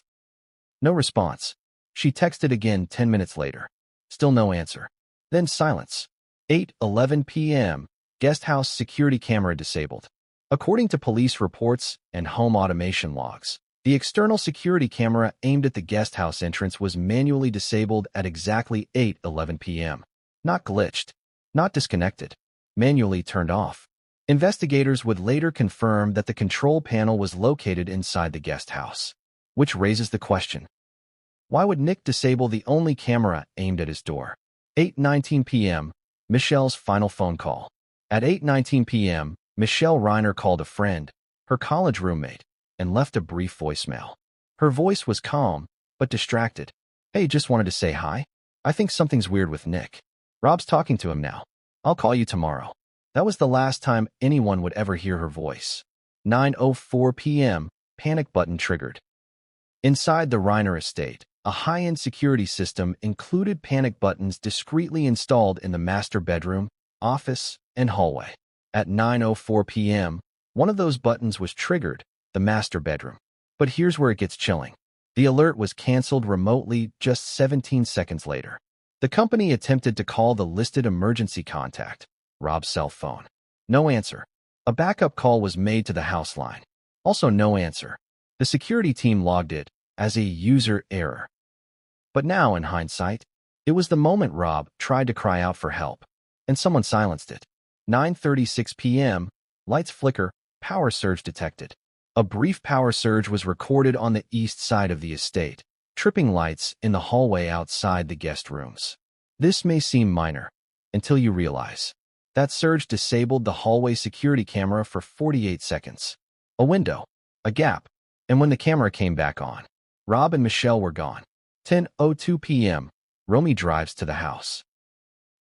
No response. She texted again 10 minutes later. Still no answer. Then silence. 8:11 p.m. Guest house security camera disabled. According to police reports and home automation logs, the external security camera aimed at the guest house entrance was manually disabled at exactly 8:11 p.m. Not glitched. Not disconnected. Manually turned off. Investigators would later confirm that the control panel was located inside the guest house. Which raises the question. Why would Nick disable the only camera aimed at his door? 8:19 p.m. Michelle's final phone call. At 8:19 p.m., Michelle Reiner called a friend, her college roommate, and left a brief voicemail. Her voice was calm, but distracted. Hey, just wanted to say hi. I think something's weird with Nick. Rob's talking to him now. I'll call you tomorrow. That was the last time anyone would ever hear her voice. 9:04 p.m., panic button triggered. Inside the Reiner estate, a high-end security system included panic buttons discreetly installed in the master bedroom, office, and hallway. At 9:04 p.m., one of those buttons was triggered, the master bedroom. But here's where it gets chilling. The alert was canceled remotely just 17 seconds later. The company attempted to call the listed emergency contact, Rob's cell phone. No answer. A backup call was made to the house line. Also no answer. The security team logged it as a user error. But now, in hindsight, it was the moment Rob tried to cry out for help, and someone silenced it. 9:36 p.m., lights flicker, power surge detected. A brief power surge was recorded on the east side of the estate, tripping lights in the hallway outside the guest rooms. This may seem minor, until you realize. That surge disabled the hallway security camera for 48 seconds. A window, a gap, and when the camera came back on, Rob and Michelle were gone. 10:02 p.m., Romy drives to the house.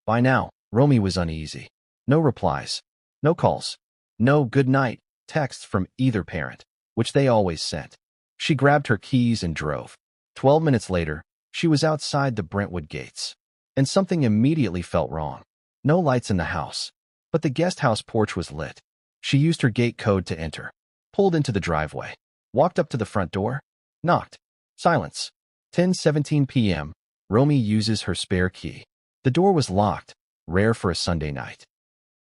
By now, Romy was uneasy. No replies, no calls, no good night texts from either parent, which they always sent. She grabbed her keys and drove. 12 minutes later, she was outside the Brentwood gates. And something immediately felt wrong. No lights in the house, but the guest house porch was lit. She used her gate code to enter, pulled into the driveway, walked up to the front door, knocked. Silence. 10:17 p.m., Romy uses her spare key. The door was locked, rare for a Sunday night.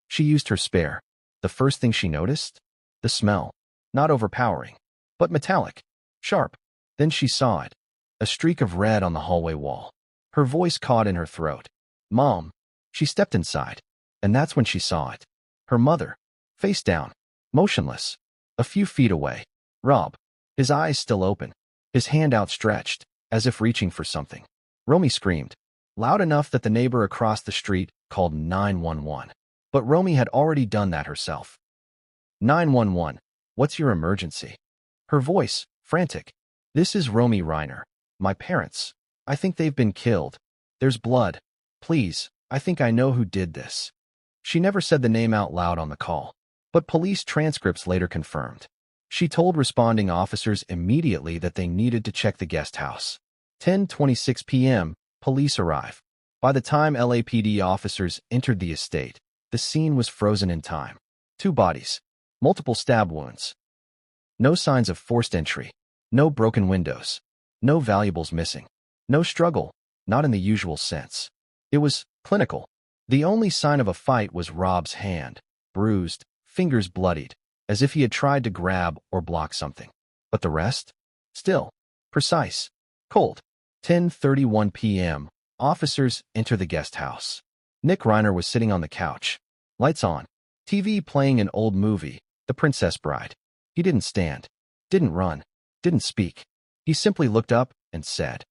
She used her spare. The first thing she noticed? The smell. Not overpowering, but metallic, sharp. Then she saw it. A streak of red on the hallway wall. Her voice caught in her throat. Mom. She stepped inside, and that's when she saw it. Her mother, face down, motionless, a few feet away. Rob, his eyes still open, his hand outstretched, as if reaching for something. Romy screamed, loud enough that the neighbor across the street called 911. But Romy had already done that herself. 911, what's your emergency? Her voice, frantic. This is Romy Reiner. My parents. I think they've been killed. There's blood. Please, I think I know who did this. She never said the name out loud on the call, but police transcripts later confirmed. She told responding officers immediately that they needed to check the guest house. 10:26 p.m., police arrive. By the time LAPD officers entered the estate, the scene was frozen in time. 2 bodies, multiple stab wounds. No signs of forced entry, no broken windows, no valuables missing, no struggle, not in the usual sense. It was clinical. The only sign of a fight was Rob's hand, bruised, fingers bloodied, as if he had tried to grab or block something. But the rest? Still, precise, cold. 10:31 p.m., officers enter the guest house. Nick Reiner was sitting on the couch. Lights on. TV playing an old movie, The Princess Bride. He didn't stand, didn't run, didn't speak. He simply looked up and said,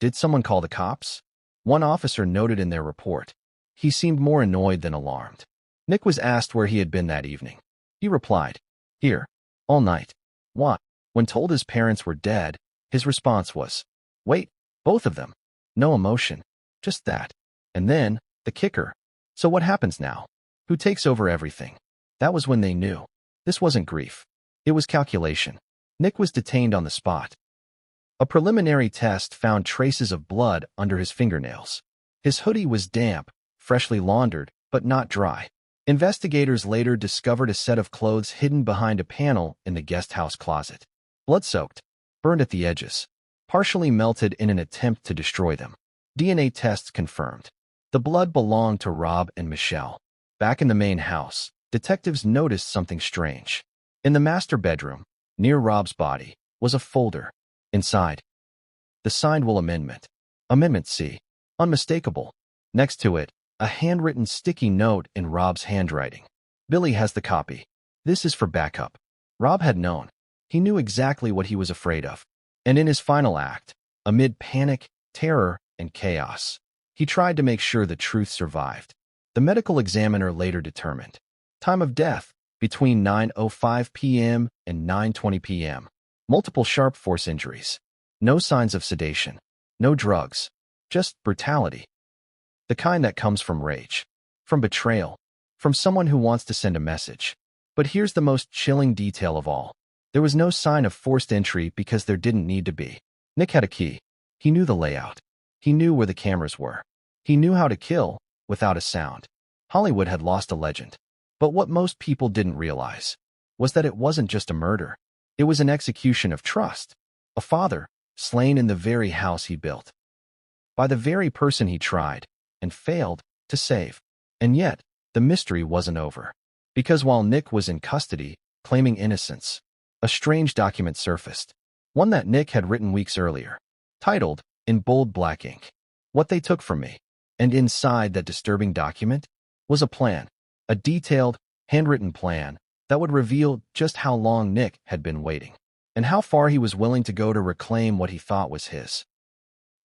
"Did someone call the cops?" One officer noted in their report. He seemed more annoyed than alarmed. Nick was asked where he had been that evening. He replied, "Here, all night." Why? When told his parents were dead, his response was, "Wait, both of them." No emotion, just that. And then, the kicker. So what happens now? Who takes over everything? That was when they knew. This wasn't grief. It was calculation. Nick was detained on the spot. A preliminary test found traces of blood under his fingernails. His hoodie was damp, freshly laundered, but not dry. Investigators later discovered a set of clothes hidden behind a panel in the guest house closet. Blood-soaked, burned at the edges, partially melted in an attempt to destroy them. DNA tests confirmed. The blood belonged to Rob and Michelle. Back in the main house, detectives noticed something strange. In the master bedroom, near Rob's body, was a folder. Inside, the signed will amendment. Amendment C. Unmistakable. Next to it, a handwritten sticky note in Rob's handwriting. "Billy has the copy. This is for backup." Rob had known. He knew exactly what he was afraid of. And in his final act, amid panic, terror, and chaos, he tried to make sure the truth survived. The medical examiner later determined. Time of death, between 9:05 p.m. and 9:20 p.m. Multiple sharp force injuries. No signs of sedation. No drugs. Just brutality. The kind that comes from rage. From betrayal. From someone who wants to send a message. But here's the most chilling detail of all. There was no sign of forced entry because there didn't need to be. Nick had a key. He knew the layout. He knew where the cameras were. He knew how to kill without a sound. Hollywood had lost a legend. But what most people didn't realize was that it wasn't just a murder. It was an execution of trust. A father, slain in the very house he built. By the very person he tried, and failed, to save. And yet, the mystery wasn't over. Because while Nick was in custody, claiming innocence, a strange document surfaced. One that Nick had written weeks earlier. Titled, in bold black ink, "What They Took From Me." And inside that disturbing document was a plan. A detailed, handwritten plan that would reveal just how long Nick had been waiting, and how far he was willing to go to reclaim what he thought was his.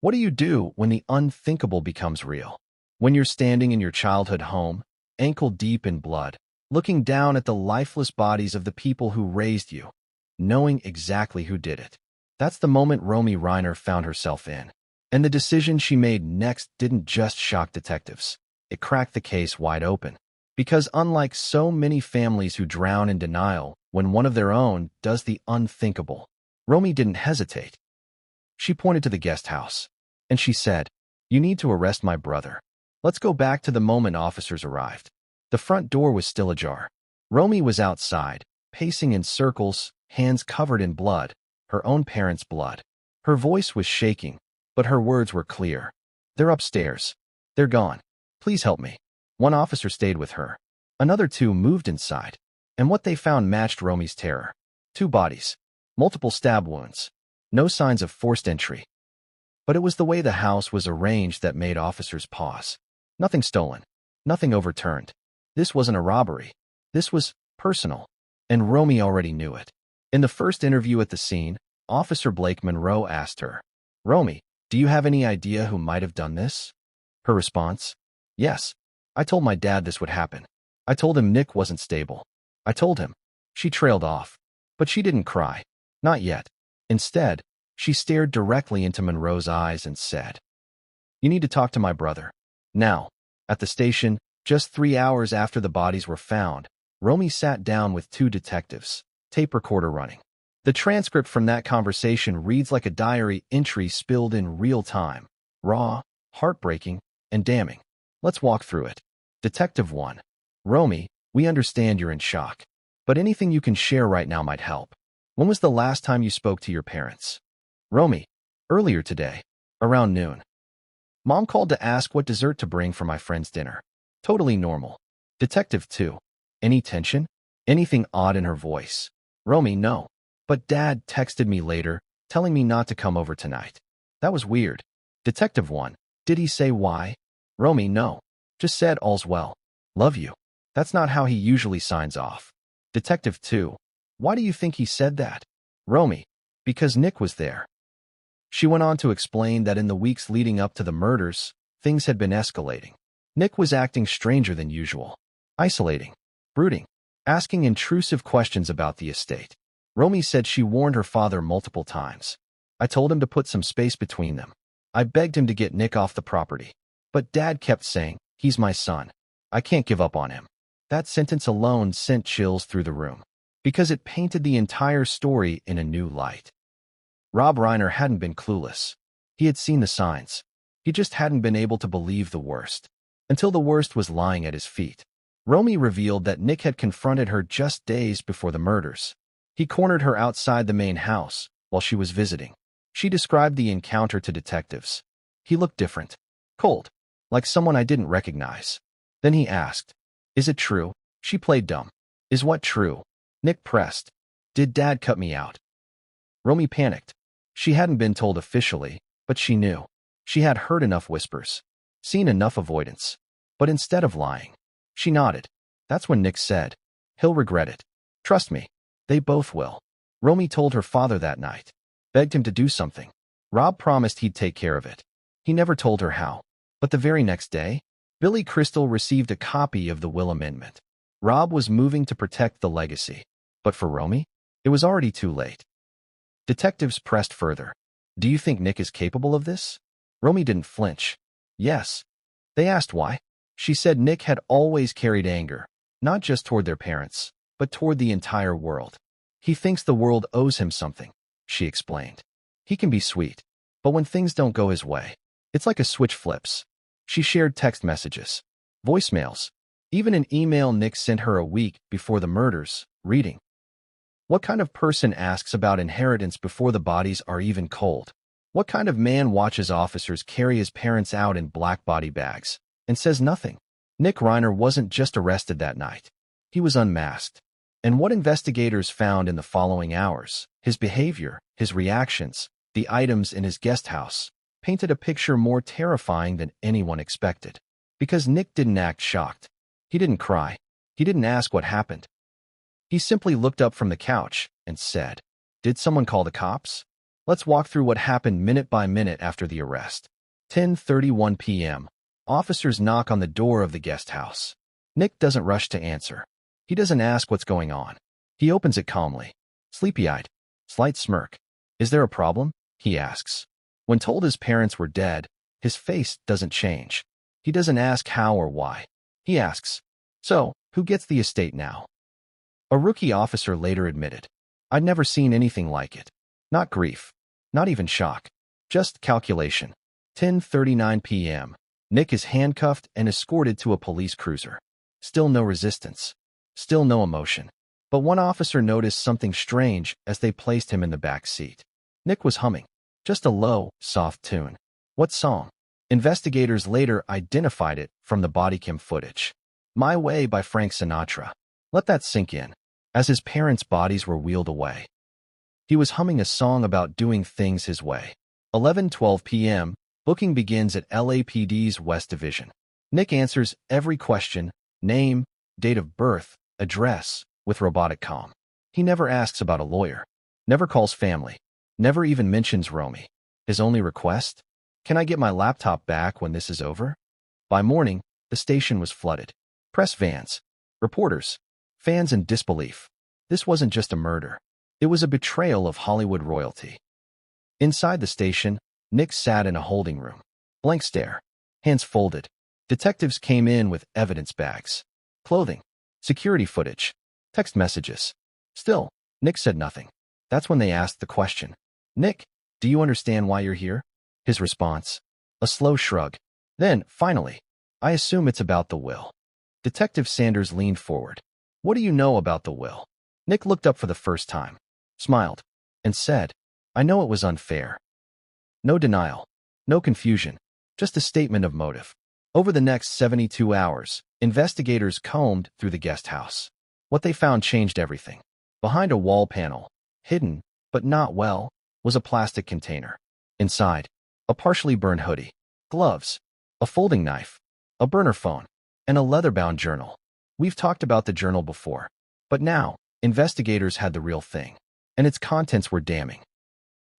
What do you do when the unthinkable becomes real? When you're standing in your childhood home, ankle deep in blood, looking down at the lifeless bodies of the people who raised you, knowing exactly who did it. That's the moment Rob Reiner found herself in. And the decision she made next didn't just shock detectives. It cracked the case wide open. Because unlike so many families who drown in denial when one of their own does the unthinkable, Romy didn't hesitate. She pointed to the guest house, and she said, "You need to arrest my brother." Let's go back to the moment officers arrived. The front door was still ajar. Romy was outside, pacing in circles, hands covered in blood, her own parents' blood. Her voice was shaking, but her words were clear. "They're upstairs. They're gone. Please help me." One officer stayed with her. Another two moved inside. And what they found matched Romy's terror. 2 bodies. Multiple stab wounds. No signs of forced entry. But it was the way the house was arranged that made officers pause. Nothing stolen. Nothing overturned. This wasn't a robbery. This was personal. And Romy already knew it. In the first interview at the scene, Officer Blake Monroe asked her, "Romy, do you have any idea who might have done this?" Her response, "Yes. I told my dad this would happen. I told him Nick wasn't stable. I told him." She trailed off. But she didn't cry. Not yet. Instead, she stared directly into Monroe's eyes and said, "You need to talk to my brother." Now, at the station, just 3 hours after the bodies were found, Romy sat down with 2 detectives, tape recorder running. The transcript from that conversation reads like a diary entry spilled in real time. Raw, heartbreaking, and damning. Let's walk through it. Detective 1. "Romy, we understand you're in shock. But anything you can share right now might help. When was the last time you spoke to your parents?" "Romy, earlier today, around noon. Mom called to ask what dessert to bring for my friend's dinner. Totally normal." Detective 2. "Any tension? Anything odd in her voice?" "Romy, no. But Dad texted me later, telling me not to come over tonight. That was weird." Detective 1. "Did he say why?" "Romy, no. Just said all's well. Love you." That's not how he usually signs off. Detective 2. Why do you think he said that? Romy. Because Nick was there. She went on to explain that in the weeks leading up to the murders, things had been escalating. Nick was acting stranger than usual. Isolating. Brooding. Asking intrusive questions about the estate. Romy said she warned her father multiple times. I told him to put some space between them. I begged him to get Nick off the property. But Dad kept saying, he's my son. I can't give up on him. That sentence alone sent chills through the room, because it painted the entire story in a new light. Rob Reiner hadn't been clueless. He had seen the signs. He just hadn't been able to believe the worst, until the worst was lying at his feet. Romy revealed that Nick had confronted her just days before the murders. He cornered her outside the main house while she was visiting. She described the encounter to detectives. He looked different. Cold. Like someone I didn't recognize. Then he asked, is it true? She played dumb. Is what true? Nick pressed. Did Dad cut me out? Romy panicked. She hadn't been told officially, but she knew. She had heard enough whispers, seen enough avoidance. But instead of lying, she nodded. That's when Nick said, he'll regret it. Trust me. They both will. Romy told her father that night. Begged him to do something. Rob promised he'd take care of it. He never told her how. But the very next day, Billy Crystal received a copy of the will amendment. Rob was moving to protect the legacy. But for Romy, it was already too late. Detectives pressed further. Do you think Nick is capable of this? Romy didn't flinch. Yes. They asked why. She said Nick had always carried anger, not just toward their parents, but toward the entire world. He thinks the world owes him something, she explained. He can be sweet, but when things don't go his way, it's like a switch flips. She shared text messages, voicemails, even an email Nick sent her a week before the murders, reading. What kind of person asks about inheritance before the bodies are even cold? What kind of man watches officers carry his parents out in black body bags and says nothing? Nick Reiner wasn't just arrested that night. He was unmasked. And what investigators found in the following hours, his behavior, his reactions, the items in his guest house, painted a picture more terrifying than anyone expected. Because Nick didn't act shocked. He didn't cry. He didn't ask what happened. He simply looked up from the couch and said, did someone call the cops? Let's walk through what happened minute by minute after the arrest. 10:31 p.m. Officers knock on the door of the guest house. Nick doesn't rush to answer. He doesn't ask what's going on. He opens it calmly. Sleepy-eyed. Slight smirk. Is there a problem? He asks. When told his parents were dead, his face doesn't change. He doesn't ask how or why. He asks, so, who gets the estate now? A rookie officer later admitted, I'd never seen anything like it. Not grief. Not even shock. Just calculation. 10:39 p.m. Nick is handcuffed and escorted to a police cruiser. Still no resistance. Still no emotion. But one officer noticed something strange as they placed him in the back seat. Nick was humming. Just a low, soft tune. What song? Investigators later identified it from the body cam footage. My Way by Frank Sinatra. Let that sink in. As his parents' bodies were wheeled away, he was humming a song about doing things his way. 11:12 p.m. Booking begins at LAPD's West Division. Nick answers every question, name, date of birth, address, with robotic calm. He never asks about a lawyer, never calls family, never even mentions Romy. His only request? Can I get my laptop back when this is over? By morning, the station was flooded. Press vans, reporters, fans in disbelief. This wasn't just a murder. It was a betrayal of Hollywood royalty. Inside the station, Nick sat in a holding room. Blank stare. Hands folded. Detectives came in with evidence bags, clothing, security footage, text messages. Still, Nick said nothing. That's when they asked the question. Nick, do you understand why you're here? His response, a slow shrug. Then, finally, I assume it's about the will. Detective Sanders leaned forward. What do you know about the will? Nick looked up for the first time, smiled, and said, I know it was unfair. No denial, no confusion, just a statement of motive. Over the next 72 hours, investigators combed through the guest house. What they found changed everything. Behind a wall panel, hidden, but not well, was a plastic container. Inside, a partially burned hoodie, gloves, a folding knife, a burner phone, and a leather-bound journal. We've talked about the journal before, but now, investigators had the real thing, and its contents were damning.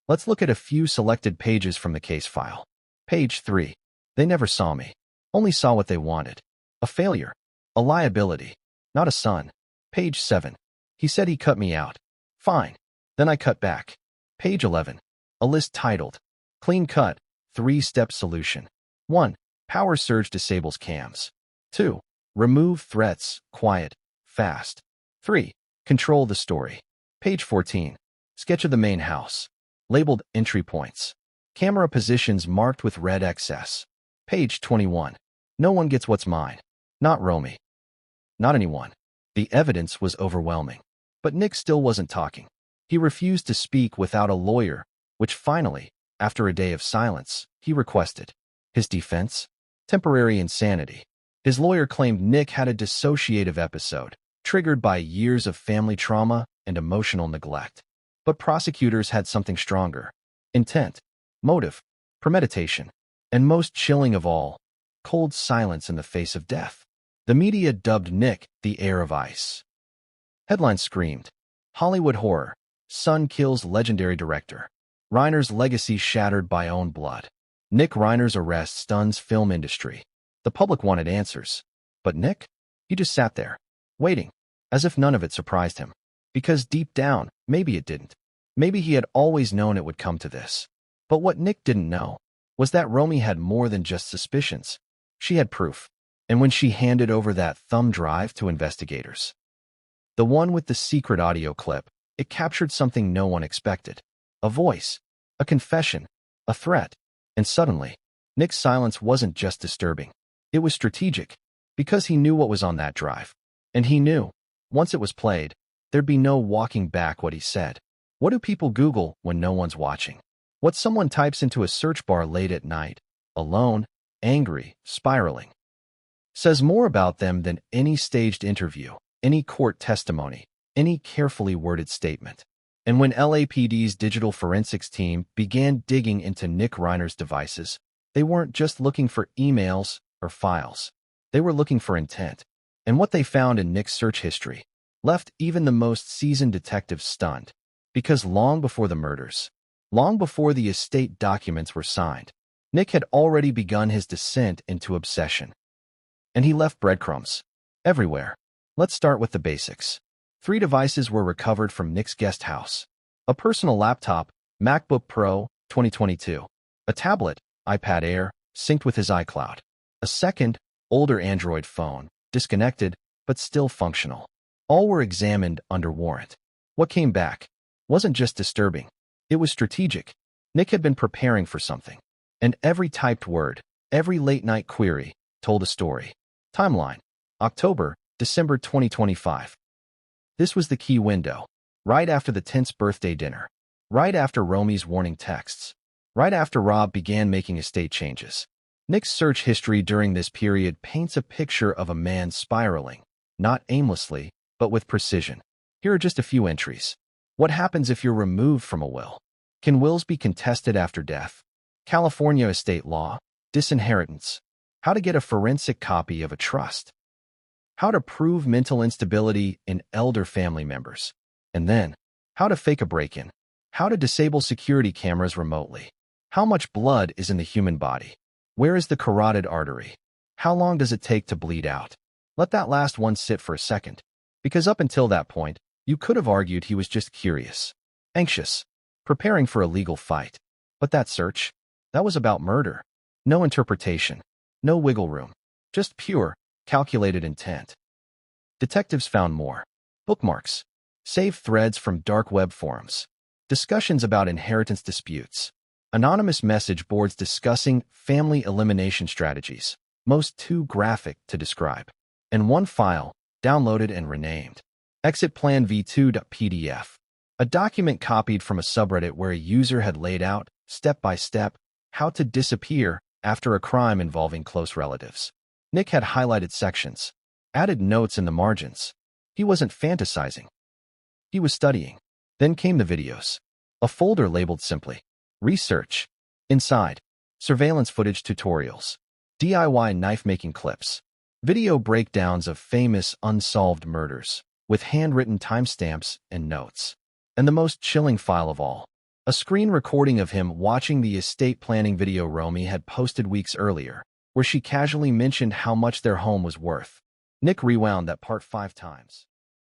Let's look at a few selected pages from the case file. Page 3. They never saw me. Only saw what they wanted. A failure. A liability. Not a son. Page 7. He said he cut me out. Fine. Then I cut back. Page 11. A list titled, Clean Cut, 3-Step Solution. 1. Power surge disables cams. 2. Remove threats, quiet, fast. 3. Control the story. Page 14. Sketch of the main house. Labeled entry points. Camera positions marked with red XS. Page 21. No one gets what's mine. Not Romy. Not anyone. The evidence was overwhelming. But Nick still wasn't talking. He refused to speak without a lawyer, which finally, after a day of silence, he requested. His defense? Temporary insanity. His lawyer claimed Nick had a dissociative episode, triggered by years of family trauma and emotional neglect. But prosecutors had something stronger. Intent, motive, premeditation, and most chilling of all, cold silence in the face of death. The media dubbed Nick the Heir of Ice. Headlines screamed, Hollywood horror, son kills legendary director. Reiner's legacy shattered by own blood. Nick Reiner's arrest stuns film industry. The public wanted answers. But Nick? He just sat there, waiting, as if none of it surprised him. Because deep down, maybe it didn't. Maybe he had always known it would come to this. But what Nick didn't know was that Romy had more than just suspicions. She had proof. And when she handed over that thumb drive to investigators, the one with the secret audio clip, it captured something no one expected. A voice, a confession, a threat. And suddenly, Nick's silence wasn't just disturbing. It was strategic, because he knew what was on that drive. And he knew, once it was played, there'd be no walking back what he said. What do people Google when no one's watching? What someone types into a search bar late at night, alone, angry, spiraling, says more about them than any staged interview, any court testimony, any carefully worded statement. And when LAPD's digital forensics team began digging into Nick Reiner's devices, they weren't just looking for emails or files. They were looking for intent. And what they found in Nick's search history left even the most seasoned detectives stunned. Because long before the murders, long before the estate documents were signed, Nick had already begun his descent into obsession. And he left breadcrumbs everywhere. Let's start with the basics. 3 devices were recovered from Nick's guest house. A personal laptop, MacBook Pro, 2022. A tablet, iPad Air, synced with his iCloud. A second, older Android phone, disconnected, but still functional. All were examined under warrant. What came back wasn't just disturbing. It was strategic. Nick had been preparing for something. And every typed word, every late-night query, told a story. Timeline. October, December 2025. This was the key window. Right after the tense birthday dinner. Right after Romy's warning texts. Right after Rob began making estate changes. Nick's search history during this period paints a picture of a man spiraling, not aimlessly, but with precision. Here are just a few entries. What happens if you're removed from a will? Can wills be contested after death? California estate law. Disinheritance. How to get a forensic copy of a trust. How to prove mental instability in elder family members. And then, how to fake a break-in. How to disable security cameras remotely. How much blood is in the human body? Where is the carotid artery? How long does it take to bleed out? Let that last one sit for a second. Because up until that point, you could have argued he was just curious, anxious, preparing for a legal fight. But that search, that was about murder. No interpretation, no wiggle room, just pure, calculated intent. Detectives found more. Bookmarks, saved threads from dark web forums, discussions about inheritance disputes, anonymous message boards discussing family elimination strategies, most too graphic to describe, and one file, downloaded and renamed, Exit Plan V2.pdf, a document copied from a subreddit where a user had laid out, step by step, how to disappear after a crime involving close relatives. Nick had highlighted sections, added notes in the margins. He wasn't fantasizing. He was studying. Then came the videos. A folder labeled simply, Research. Inside, surveillance footage tutorials, DIY knife-making clips, Video breakdowns of famous unsolved murders, with handwritten timestamps and notes. And the most chilling file of all, a screen recording of him watching the estate planning video Romy had posted weeks earlier, where she casually mentioned how much their home was worth. Nick rewound that part 5 times.